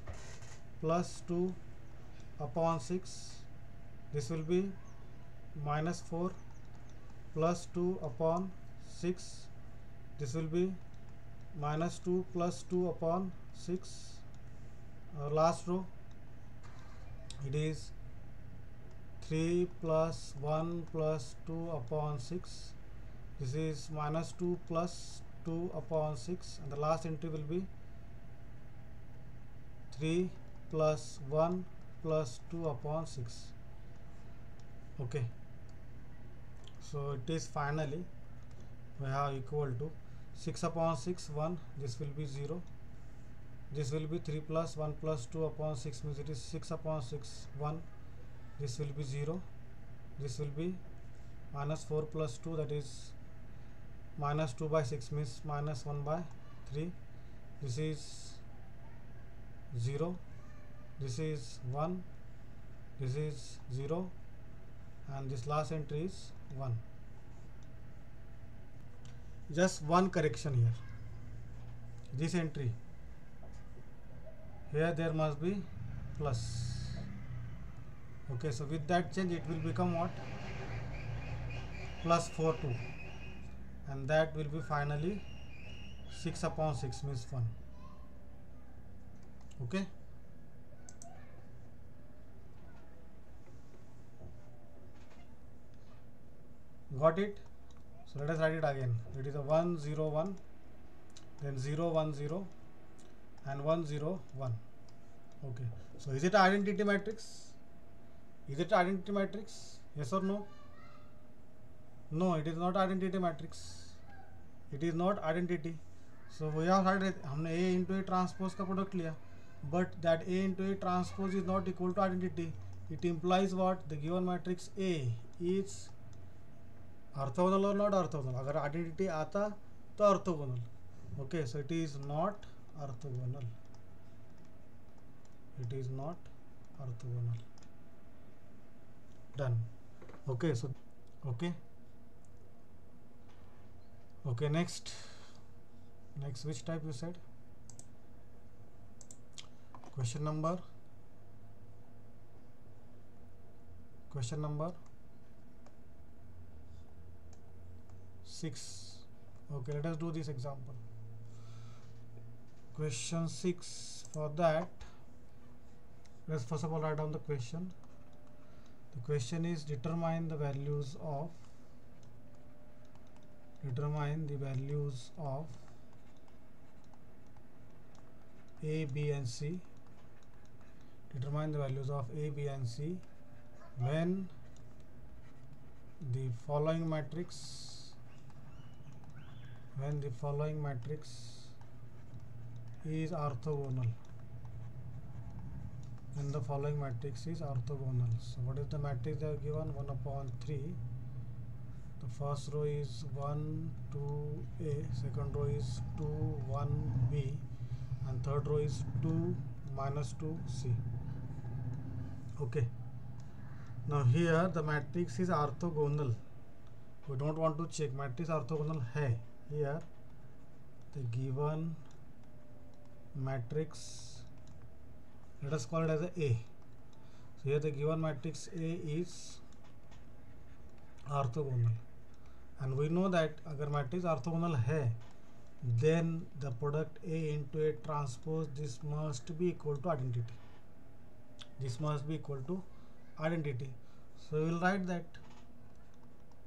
plus 2 upon 6. This will be minus 4 plus 2 upon 6. This will be minus 2 plus 2 upon 6. Last row, it is 3 plus 1 plus 2 upon 6. This is minus 2 plus 2 upon 6, and the last entry will be 3 plus 1 plus 2 upon 6. Okay, so it is finally we have equal to 6 upon 6 1. This will be 0. This will be 3 plus 1 plus 2 upon 6 means it is 6 upon 6 1. This will be 0. This will be minus 4 plus 2, that is minus 2 by 6 means minus 1 by 3. This is 0. This is 1. This is 0. And this last entry is 1. Just one correction here. This entry, here there must be plus. Okay, so with that change it will become what? Plus 4 2, and that will be finally 6 upon 6 means 1. Okay. Got it? So let us write it again. It is a 1 0 1, then 0 1 0 and 1 0 1. Okay, so is it an identity matrix? Is it identity matrix? Yes or no? No, it is not identity matrix. It is not identity. So we have had हमने A into A transpose का product लिया, but that A into A transpose is not equal to identity. It implies what? The given matrix A is orthogonal or not orthogonal. अगर identity आता तो orthogonal. Okay, so it is not orthogonal. It is not orthogonal. Done. Okay, so okay. Okay, next which type you said? Question number 6. Okay, let us do this example. Question 6. For that, let's first of all write down the question. The question is determine the values of A, B and C. Determine the values of A, B and C when the following matrix is orthogonal. When the following matrix is orthogonal. So what is the matrix they are given? 1 upon 3. The first row is 1 2A, second row is 2 1B, and third row is 2 minus 2C. Okay, now here the matrix is orthogonal. We don't want to check matrix orthogonal है. Here the given matrix, let us call it as a A. So here the given matrix A is orthogonal, and we know that अगर matrix orthogonal है, then the product A into A transpose, this must be equal to identity. This must be equal to identity. So we will write that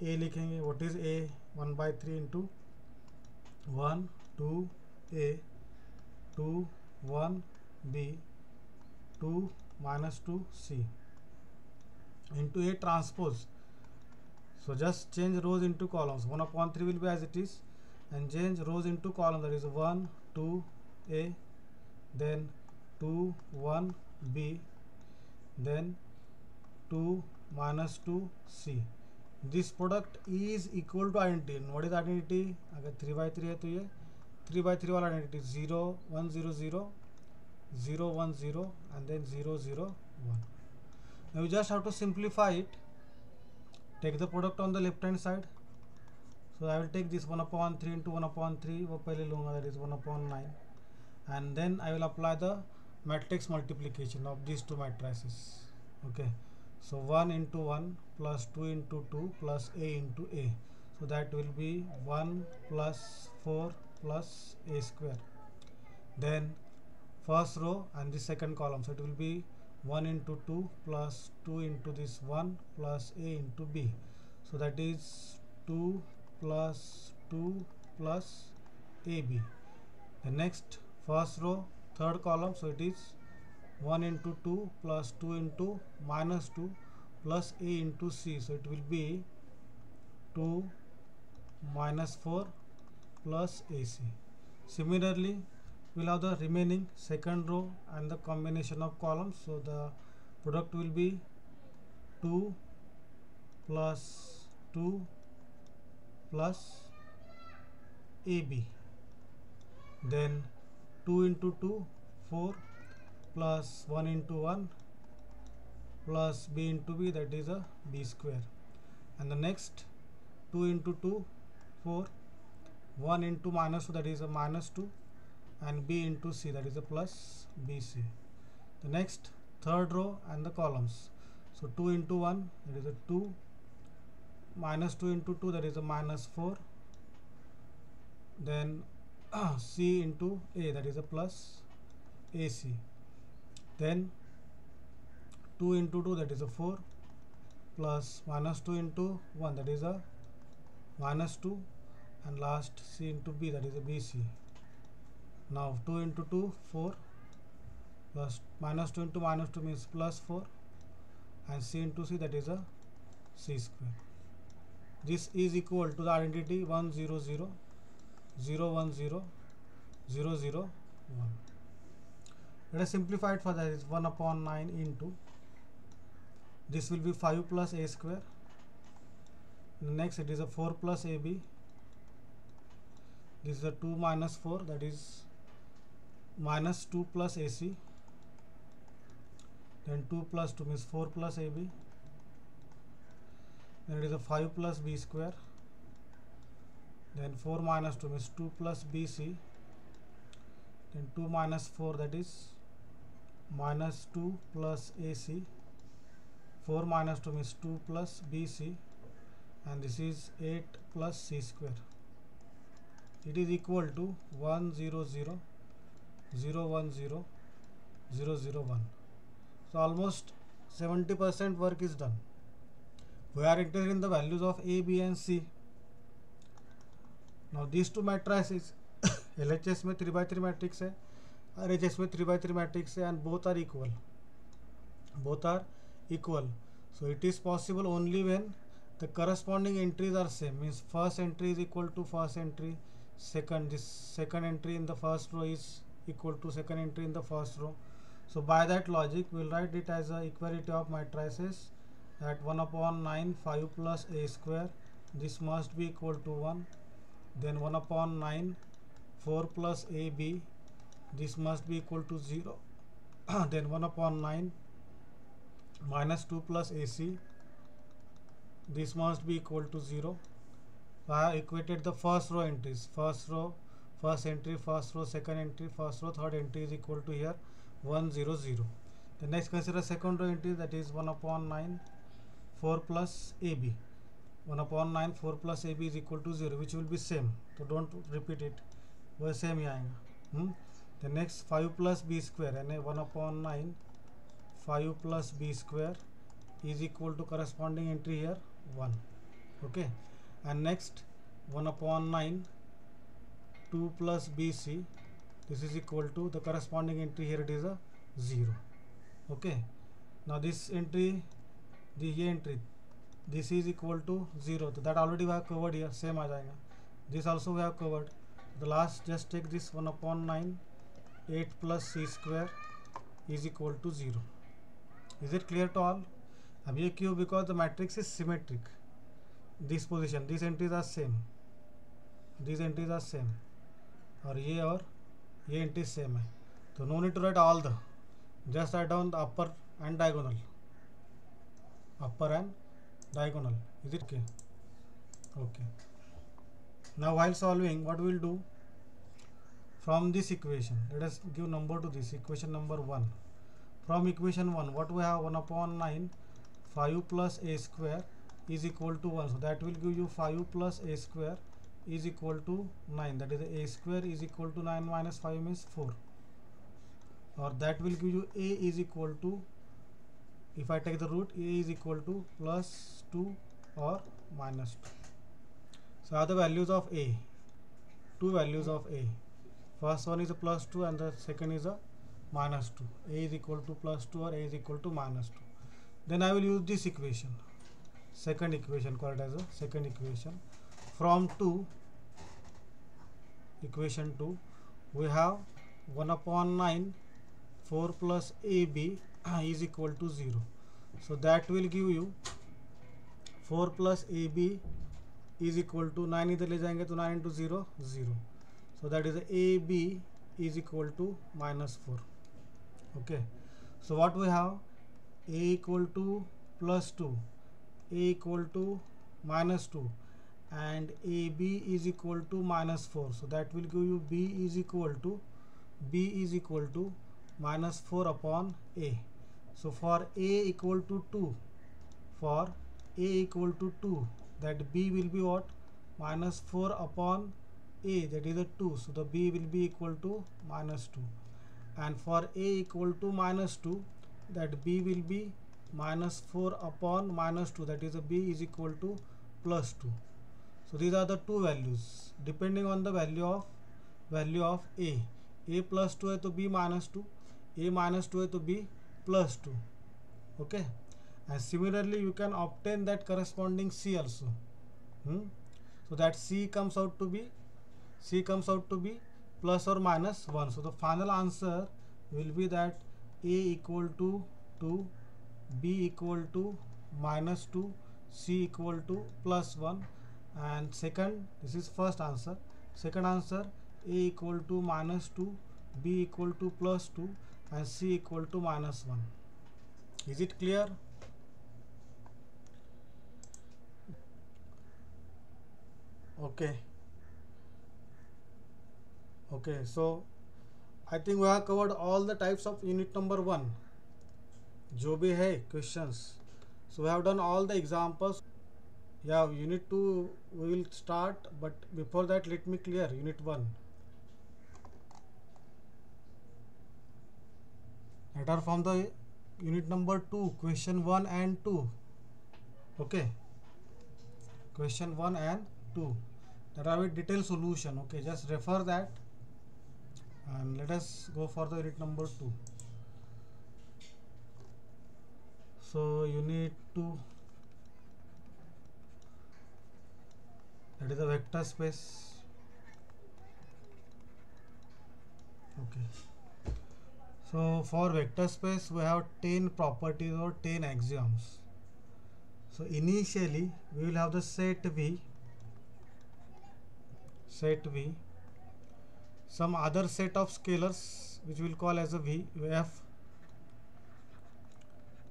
A लिखेंगे. What is A? 1/3 into 1 2 A 2 1 B 2 minus 2 C into A transpose. So just change rows into columns. 1/3 will be as it is, and change rows into columns. That is 1 2 A, then 2 1 B, then 2 minus 2 C. This product is equal to identity. And what is identity? अगर 3/3 है तो ये 3/3 वाला identity 0 1 0 0 0 1 0 and then 0 0 1. Now you just have to simplify it. Take the product on the left hand side. So I will take this 1/3 into 1/3, वो पहले लूँगा, that is 1/9, and then I will apply the matrix multiplication of these two matrices. Okay, so 1 into 1 plus 2 into 2 plus A into A. So that will be 1 plus 4 plus A square. Then first row and the second column, so it will be 1 into 2 plus 2 into this 1 plus A into B. So that is 2 plus 2 plus AB. The next first row third column, so it is 1 into 2 plus 2 into minus 2 plus A into C. So it will be 2 minus 4 plus AC. Similarly, we'll have the remaining second row and the combination of columns. So the product will be 2 plus 2 plus AB, then 2 into 2 4 plus 1 into 1 plus B into B, that is a B square. And the next 2 into 2 4, 1 into minus 2, that is a minus 2, and B into C, that is a plus BC. The next third row and the columns, so 2 into 1, that is a 2, minus 2 into 2, that is a minus 4, then C into A, that is a plus AC, then 2 into 2, that is a 4, plus minus 2 into 1, that is a minus 2, and last C into B, that is a BC. Now 2 into 2 4 plus minus 2 into minus 2 means plus 4, and C into C, that is a C square. This is equal to the identity 1 0 0 0 1 0 0 0 1. Let us simplify it. For that is 1/9 into, this will be 5 plus A square. Next it is a 4 plus AB. This is a 2 minus 4, that is minus 2 plus AC, then 2 plus 2 means 4 plus AB, then it is a 5 plus B square, then 4 minus 2 means 2 plus BC, then 2 minus 4, that is minus 2 plus AC, 4 minus 2 means 2 plus BC, and this is 8 plus C square. It is equal to 1 0 0 0 1 0 0 0 1. So almost 70% work is done. We are interested in the values of A, B and C. Now these two matrices, LHS में 3/3 matrix है, RHS में 3/3 matrix है, and both are equal. Both are equal. So it is possible only when the corresponding entries are same. Means first entry is equal to first entry, this second entry in the first row is equal to second entry in the first row. So by that logic, we will write it as a equality of matrices, that 1/9 5 plus A square, this must be equal to 1. Then 1/9 4 plus AB, this must be equal to 0. Then 1/9 minus 2 plus AC, this must be equal to 0. So I have equated the first row entries. First row first entry, first row, second entry, first row, third entry is equal to here 1 0 0. The next consider second row entry, that is 1 upon 9 4 plus AB. 1 upon 9 4 plus AB is equal to 0, which will be same, so don't repeat it, वो same ही आएगा. The next 5 plus B square, यानी 1 upon 9 5 plus B square is equal to corresponding entry here 1. Okay, and next 1 upon 9 2 plus BC, this is equal to the corresponding entry here, it is a 0. Okay, now this entry, the entry, this is equal to 0, so that already we have covered here, same आ जाएगा. This also we have covered. The last, just take this 1 upon 9 8 plus C square is equal to 0. Is it clear to all? अब ये क्यों? Because the matrix is symmetric. This position, these entries are same, these entries are same, और ये entries same है, तो no need to write all the, just write down the upper and diagonal, upper and diagonal. Is it okay? Okay. Now while solving, what we will do, from this equation, let us give number to this equation number 1. From equation 1, what we have, 1 upon 9 5 plus A square is equal to 1, so that will give you 5 plus A square is equal to 9, that is A square is equal to 9 minus 5 means 4, or that will give you A is equal to, if I take the root, A is equal to plus 2 or minus 2. So are the values of A, two values of A. First one is a plus 2 and the second is a minus 2. A is equal to plus 2 or A is equal to minus 2. Then I will use this equation, second equation, called as a second equation. From equation 2, we have 1 upon 9 4 plus AB is equal to 0. So that will give you 4 plus AB is equal to 9, इधर ले जाएंगे तो 9 into 0 0. So that is AB is equal to minus 4. Okay, so what we have, A equal to plus 2, A equal to minus 2, and AB is equal to minus 4. So that will give you B is equal to minus 4 upon A. So for A equal to 2, that B will be what, minus 4 upon A, that is a 2, so the B will be equal to minus 2, and for A equal to minus 2, that B will be minus 4 upon minus 2, that is a B is equal to plus 2. So these are the two values depending on the value of A. A plus 2 है तो B minus 2, A minus 2 है तो B plus 2. Okay, and similarly you can obtain that corresponding C also. So that C comes out to be plus or minus 1. So the final answer will be that A equal to 2, B equal to minus 2, C equal to plus 1, and second, this is first answer. Second answer, A equal to minus 2, B equal to plus 2, and C equal to minus 1. Is it clear? Okay, so I think we have covered all the types of unit number 1 जो भी है questions. So we have done all the examples. Yeah, unit 2 we will start, but before that let me clear unit 1. That are from the unit number 2, question 1 and 2. Okay, question 1 and 2, that are with detailed solution. Okay, just refer that and let us go for the unit number 2. So unit 2, that is a vector space. Okay, so for vector space we have 10 properties or 10 axioms. So initially we will have the set V, some other set of scalars which we will call as a F,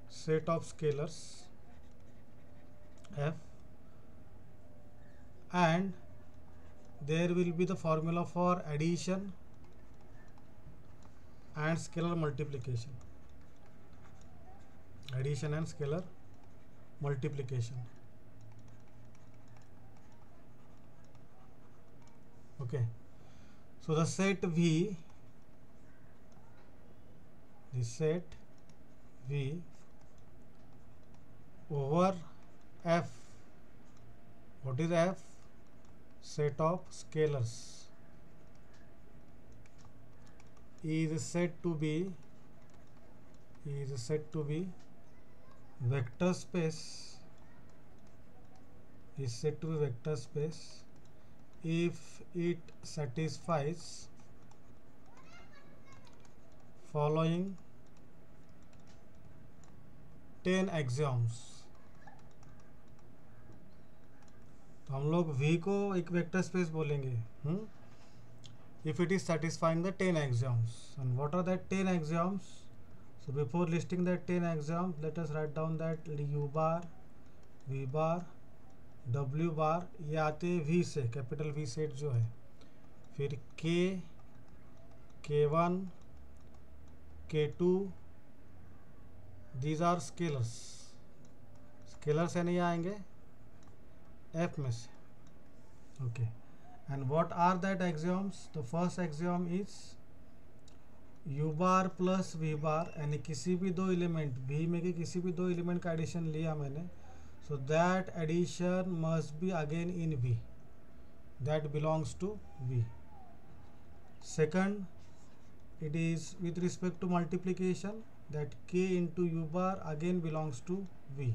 set of scalars F, and there will be the formula for addition and scalar multiplication. Addition and scalar multiplication. Okay, so the set V, the set V over F. What is F? Set of scalars is said to be vector space, is said to be vector space if it satisfies following 10 axioms. तो हम लोग V को एक vector space बोलेंगे if it is satisfying the 10 axioms. And what are that 10 axioms? So before listing that 10 axioms, let us write down that U bar, V bar, W bar ये आते हैं V से, capital V set जो है, फिर K, K1, K2, these are scalars. Scalars है नहीं आएंगे F में से. Okay. And what are that axioms? The first axiom is U bar plus V bar, यानी किसी भी दो एलिमेंट V में के किसी भी दो एलिमेंट का एडिशन लिया मैंने, so that addition must be again in V, that belongs to V. Second, it is with respect to multiplication, that K into U bar again belongs to V.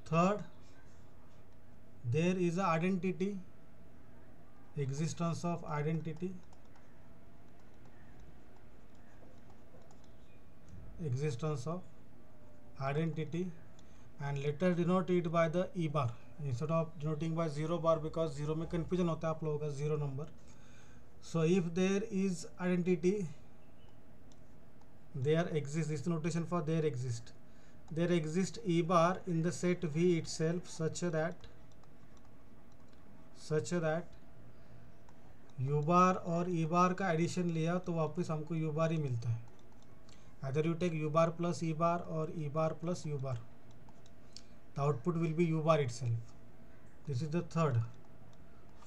Third, there is a identity, existence of identity, and let us denote it by the E bar instead of denoting by 0 bar, because 0 में confusion होता है आप लोगों का 0 number. So if there is identity, there exists, this notation for there exists E bar in the set V itself such that U bar और E bar का addition लिया तो वापस हमको U bar ही मिलता है. Either you take U bar plus E bar or E bar plus U bar, the output will be U bar itself. This is the third.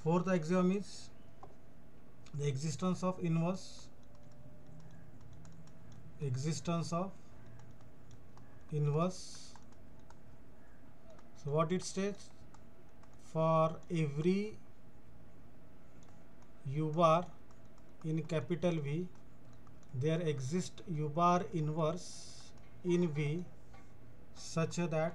Fourth axiom is the existence of inverse. So what it states? For every U bar in capital V, there exists U bar inverse in V such that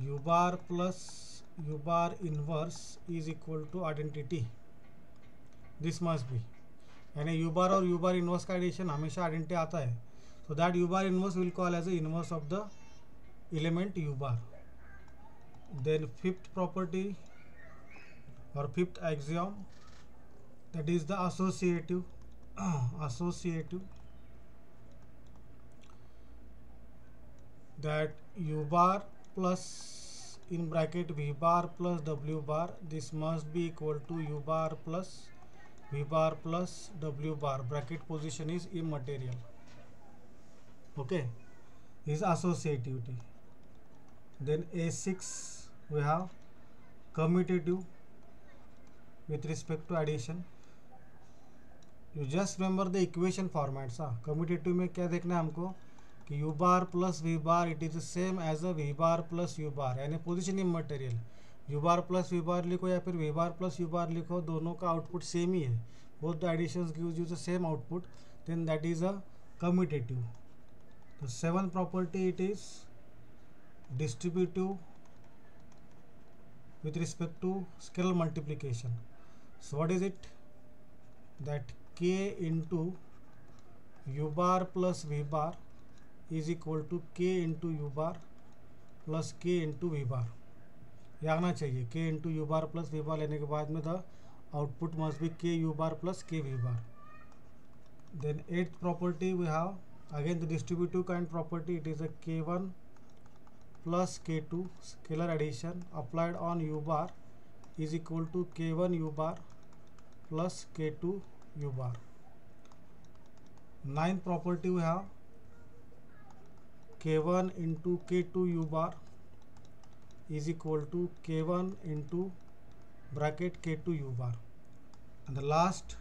U bar plus U bar inverse is equal to identity. This must be, यानी U bar और U bar inverse का addition हमेशा identity आता है. So that U bar inverse will call as the inverse of the element U bar. Then fifth property or fifth axiom, that is the associative. That U bar plus in bracket V bar plus W bar, this must be equal to U bar plus V bar plus W bar. Bracket position is immaterial. Okay, this is associativity. Then A6 we have commutative with respect to addition. You just remember the equation formats. Commutative में क्या देखना है हमको कि U bar plus V bar it is the same as a V bar plus U bar, यानी position immaterial. U bar plus V bar लिखो या फिर V bar plus U bar लिखो, दोनों का आउटपुट सेम ही है. Both the additions gives you the same output, then that is a commutative. The seventh property, it is distributive with respect to scalar multiplication. So what is it? That K into U bar plus V bar is equal to K into U bar plus K into V bar. ये आना चाहिए. K into U bar plus V bar लेने के बाद में the output must be K U bar plus K V bar. Then eighth property we have again the distributive kind property. It is a K1 plus k2 scalar addition applied on u bar is equal to k1 u bar plus k2 u bar. Ninth property we have k1 into k2 u bar is equal to k1 into bracket k2 u bar. And the last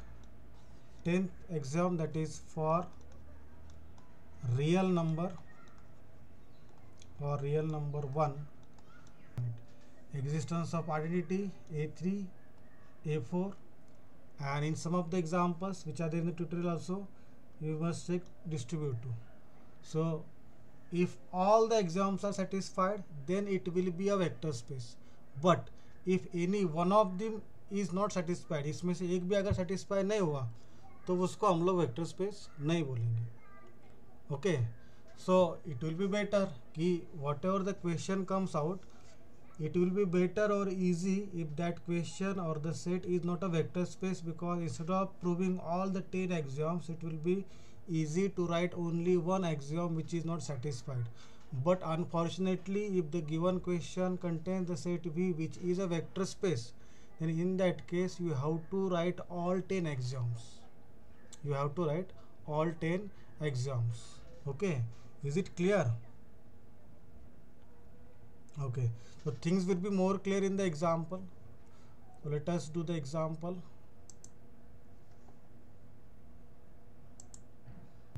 10th exam, that is for real number 1, existence of identity a3 a4, and in some of the examples which are there in the tutorial also you must check distributive. So if all the exams are satisfied, then it will be a vector space. But if any one of them is not satisfied, इसमें से एक भी अगर satisfy नहीं हुआ तो उसको हम लोग वेक्टर स्पेस नहीं बोलेंगे. Okay, so it will be better कि whatever the question comes out, it will be better or easy if that question or the set is not a vector space, because instead of proving all the 10 axioms, it will be easy to write only one axiom which is not satisfied. But unfortunately, if the given question contains the set V which is a vector space, then in that case you have to write all 10 axioms. You have to write all 10 axioms. Okay, is it clear? Okay, so things will be more clear in the example. So let us do the example.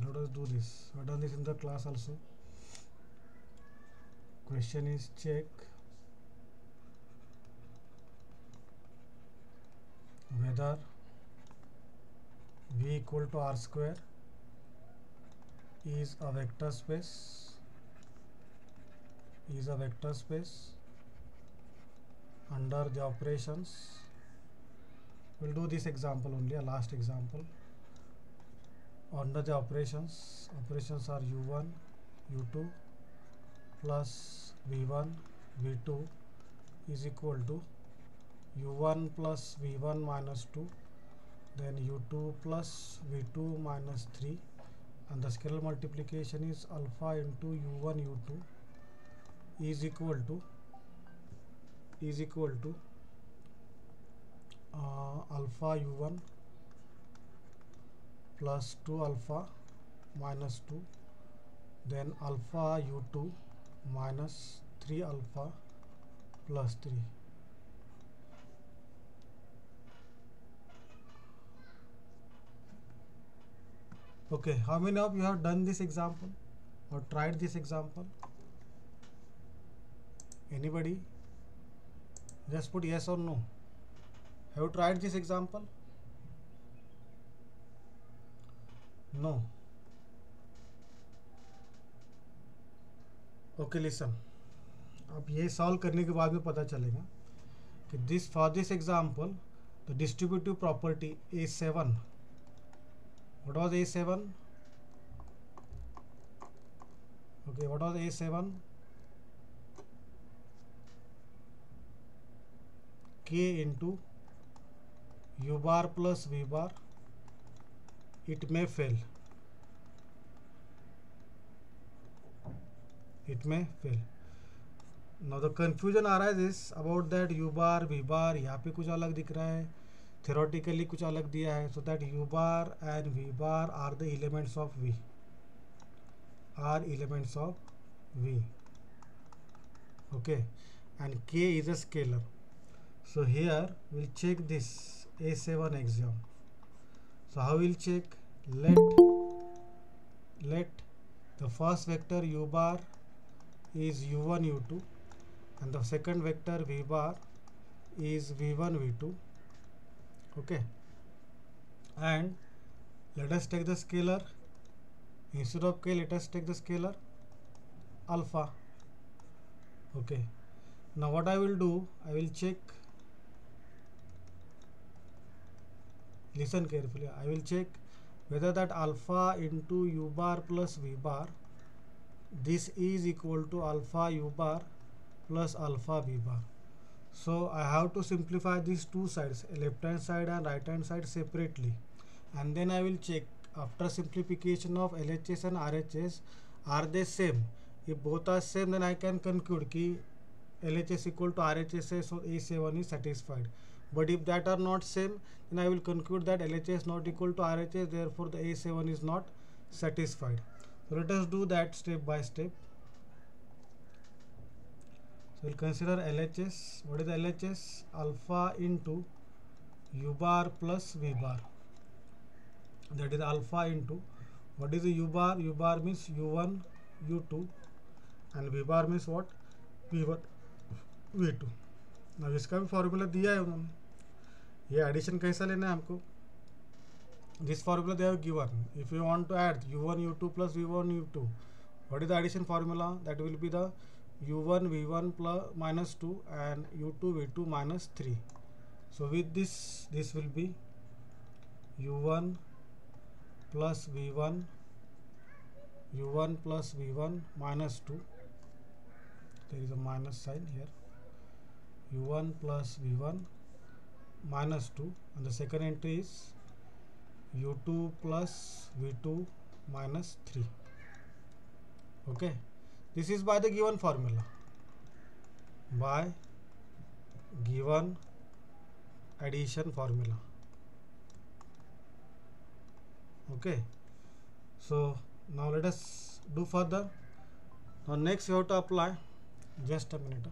Let us do this. I have done this in the class also. Question is check whether V equal to R square is a vector space. Is a vector space under the operations. We'll do this example only, a last example. Under the operations are u1 u2 plus v1 v2 is equal to u1 plus v1 minus 2, then u2 plus v2 minus 3, and the scalar multiplication is alpha into u1 u2 is equal to alpha u1 plus 2 alpha minus 2, then alpha u2 minus 3 alpha plus 3. Okay, how many of you have done this example or tried this example? Anybody? Just put yes or no. Have you tried this example? No. Okay, listen. अब ये solve करने के बाद में पता चलेगा कि this example the distributive property A7. What was A7? Okay, what was A7? K into u bar plus v bar, it may fail. It may fail. Now the confusion arises about that u bar v bar, यहाँ पे कुछ अलग दिख रहा है, theoretically कुछ अलग दिया है. So that u bar and v bar are the elements of V. Are elements of V. Okay, and K is a scalar. So here we'll check this A7 axiom. So how we'll check? Let the first vector u bar is u1 u2 and the second vector v bar is v1 v2. Okay, and let us take the scalar. Instead of k, let us take the scalar alpha. Okay, now what I will do, I will check. Listen carefully. I will check whether that alpha into u bar plus v bar, this is equal to alpha u bar plus alpha v bar. So I have to simplify these two sides, left hand side and right hand side separately, and then I will check after simplification of LHS and RHS, are they same? If both are same, then I can conclude ki LHS equal to RHS, so A7 is satisfied. But if that are not same, then I will conclude that LHS not equal to RHS, therefore the A7 is not satisfied. So let us do that step by step. So we'll consider LHS. What is the LHS? Alpha into U bar plus V bar. That is alpha into, what is the U bar? U bar means U1, U2, and V bar means what? V1, V2. अब इसका भी formula दिया है उन्होंने. ये addition कैसा लेना है हमको? This formula they have given. If you want to add U1, U2 plus V1, U2, what is the addition formula? That will be the U1, V1 plus minus 2 and U2, V2 minus 3. So with this will be U1 plus V1, U1 plus V1 minus 2. There is a minus sign here. U1 plus V1 minus 2, and the second entry is U2 plus V2 minus 3. Okay, this is by the given formula, by given addition formula. Okay, so now let us do further. Now next you have to apply, just a minute,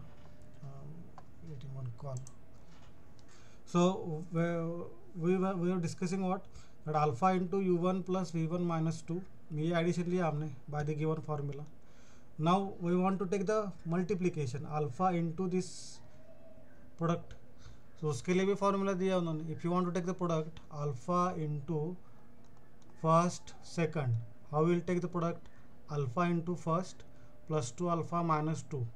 getting one call. So we were discussing what, that alpha into U1 plus V1 minus 2, ये addition लिया हमने by the given formula. Now we want to take the multiplication alpha into this product. So उसके लिए भी formula दिया उन्होंने. If you want to take the product alpha into first second, how we will take the product? Alpha into first plus 2 alpha minus 2,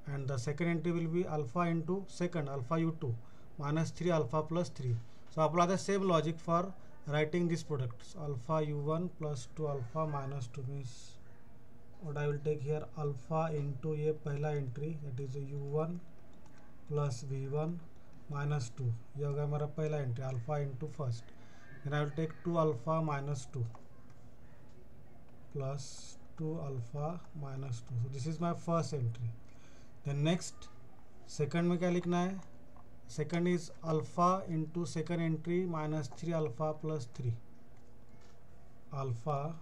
and the second entry will be alpha into second alpha U2 minus 3 alpha plus 3. So apply the same logic for writing this product. So alpha U1 plus 2 alpha minus 2 means what I will take here, alpha into ये पहला entry, that is U1 plus V1 minus 2. ये होगा हमारा पहला entry, alpha into first. Then I will take 2 alpha minus 2 plus 2 alpha minus 2. So this is my first entry. Then next second में क्या लिखना है? Second is alpha into second entry minus 3 alpha plus 3. Alpha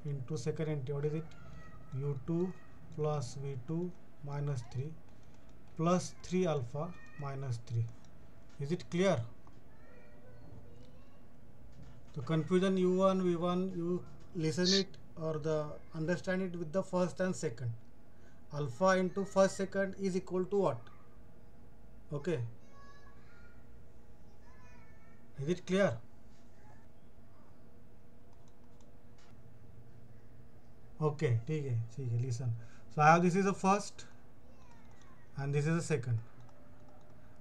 into second entry, what is it? U2 plus V2 minus 3 plus 3 alpha minus 3. Is it clear? The confusion U1, V1, you listen it or understand it with the first and second. Alpha into first second is equal to what? Okay. Is it clear? Okay, ठीक है, listen. So I have, this is the first and this is the second,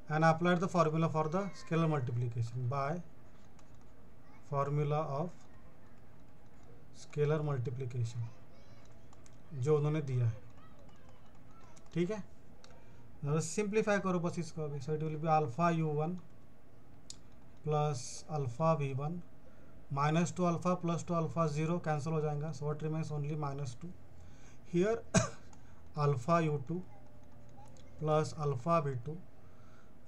and I applied the formula for the scalar multiplication by formula of scalar multiplication जो उन्होंने दिया है. ठीक है, simplify करो बस इसको अभी. सो it will be alpha U1 plus alpha V1 minus 2 alpha plus 2 alpha 0 cancel हो जाएगा. So what remains? Only minus 2. Here alpha U2 plus alpha V2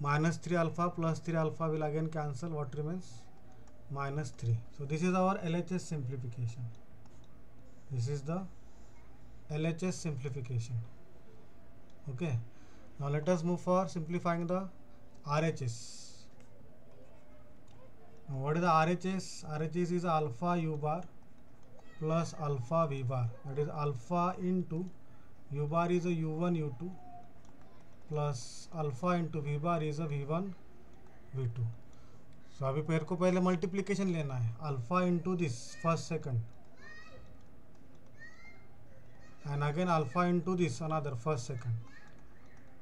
minus 3 alpha plus 3 alpha will again cancel. What remains? Minus 3. So this is our LHS simplification. This is the LHS simplification. Okay, now let us move for simplifying the RHS. Now what is the RHS? RHS is alpha U bar plus alpha V bar. That is alpha into U bar is a U1 U2 plus alpha into V bar is a V1 V2. So अभी पेड़ को पहले multiplication लेना है. Alpha into this first second and again alpha into this another first second.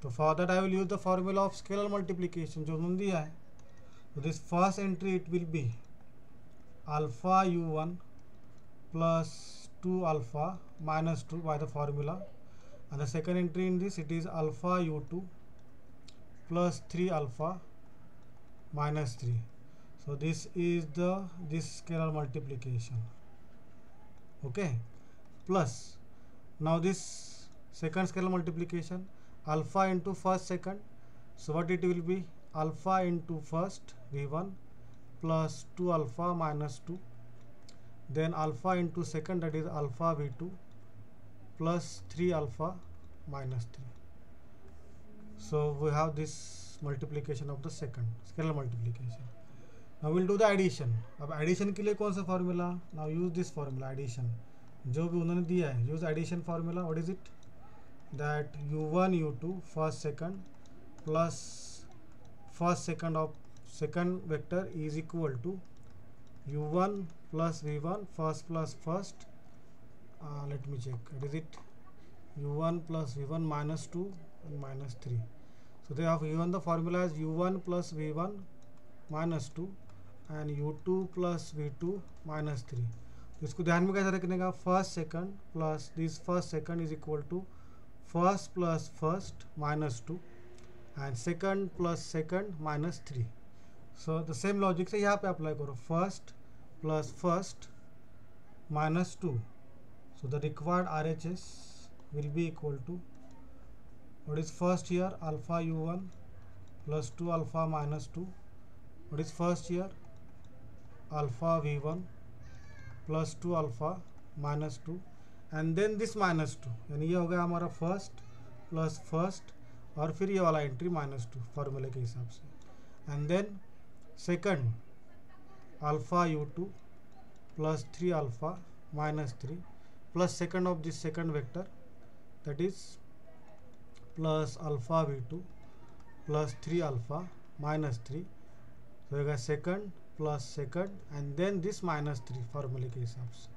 So for that I will use the formula of scalar multiplication जो उन्होंने दिया है. So this first entry it will be alpha U1 plus 2 alpha minus 2 by the formula, and the second entry in this it is alpha U2 plus 3 alpha minus 3. So this is this scalar multiplication. Okay, plus now this second scalar multiplication, alpha into first second. So what it will be? Alpha into first v1 plus 2 alpha minus 2, then alpha into second, that is alpha v2 plus 3 alpha minus 3. So we have this multiplication of the second scalar multiplication. Now we'll do the addition. अब addition के लिए कौन सा formula? Now use this formula addition. जो भी उन्होंने दिया है, use addition formula. What is it? That u1 u2 first second plus first second of second vector is equal to u1 plus v1 first plus first. Let me check. What is it? u1 plus v1 minus 2 and minus 3. So they have given the formula as u1 plus v1 minus 2 and u2 plus v2 minus 3. तो इसको ध्यान में कैसे रखने का? First second plus this first second is equal to first plus first minus 2 and second plus second minus 3. So the same logic से यहाँ पे अप्लाई करो. First plus first minus 2. So the required RHS will be equal to, what is first here? Alpha u1 plus 2 alpha minus 2. What is first here? Alpha v1 plus 2 alpha minus 2 and then this minus 2, यानी ये हो गया हमारा first plus first और फिर ये वाला entry minus 2 फॉर्मूले के हिसाब से, and then second alpha u2 plus 3 alpha minus 3 plus second of this second vector, that is plus alpha v2 plus 3 alpha minus 3. So you got second plus second and then this minus 3 formula के हिसाब से.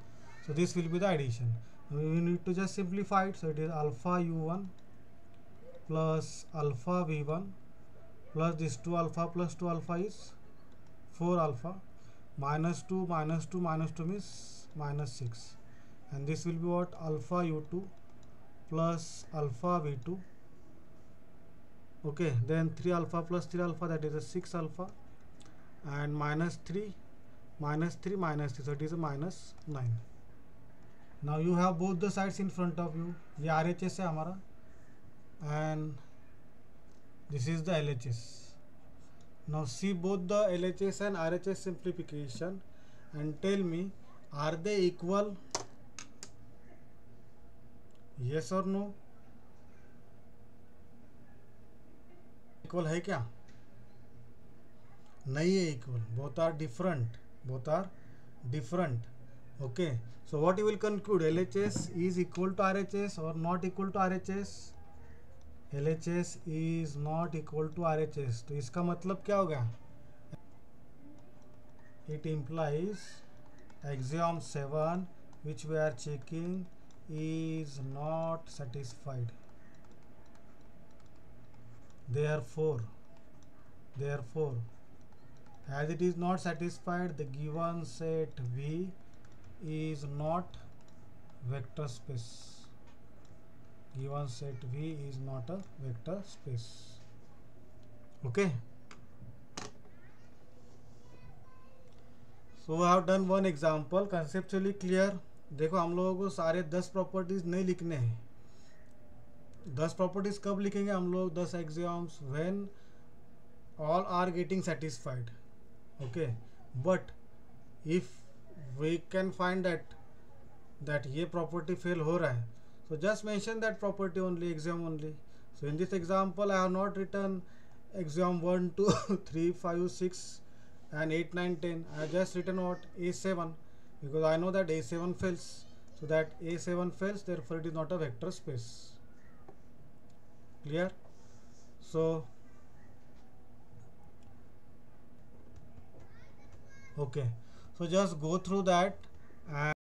So this will be the addition. We need to just simplify it. So it is alpha u1 plus alpha v1 plus this 2 alpha plus 2 alpha is 4 alpha minus 2 minus 2 minus 2 means minus 6, and this will be what? Alpha u2 plus alpha v2, okay, then 3 alpha plus 3 alpha, that is a 6 alpha, and minus 3 minus 3 minus 3, so it is a minus 9. Now you have both the sides in front of you. ये RHS है हमारा and this is the LHS. Now see both the LHS and RHS simplification and tell me, are they equal? Yes or no? Equal है क्या? नहीं है equal. Both are different. Both are different. Okay, so what you will conclude? LHS is equal to RHS और not equal to RHS? LHS is not equal to RHS. तो इसका मतलब क्या हो गया? It implies axiom 7 which we are checking is not satisfied. Therefore, as it is not satisfied, the given set V is not vector space. Given set V is not a vector space. Okay. So I have done one example. Conceptually clear. देखो हम लोगों को सारे 10 properties नहीं लिखने हैं. 10 properties कब लिखेंगे हम लोग? 10 axioms when all are getting satisfied. Okay, but if we can find that ये प्रॉपर्टी फेल हो रहा है, so just mention that property only, axiom only. So in this example I have not written axiom 1 2 3 5 6 and 8 9 10. I have just written what? A7, because I know that A7 fails. So that A7 fails, therefore it is not a vector space. Clear? So okay, so just go through that and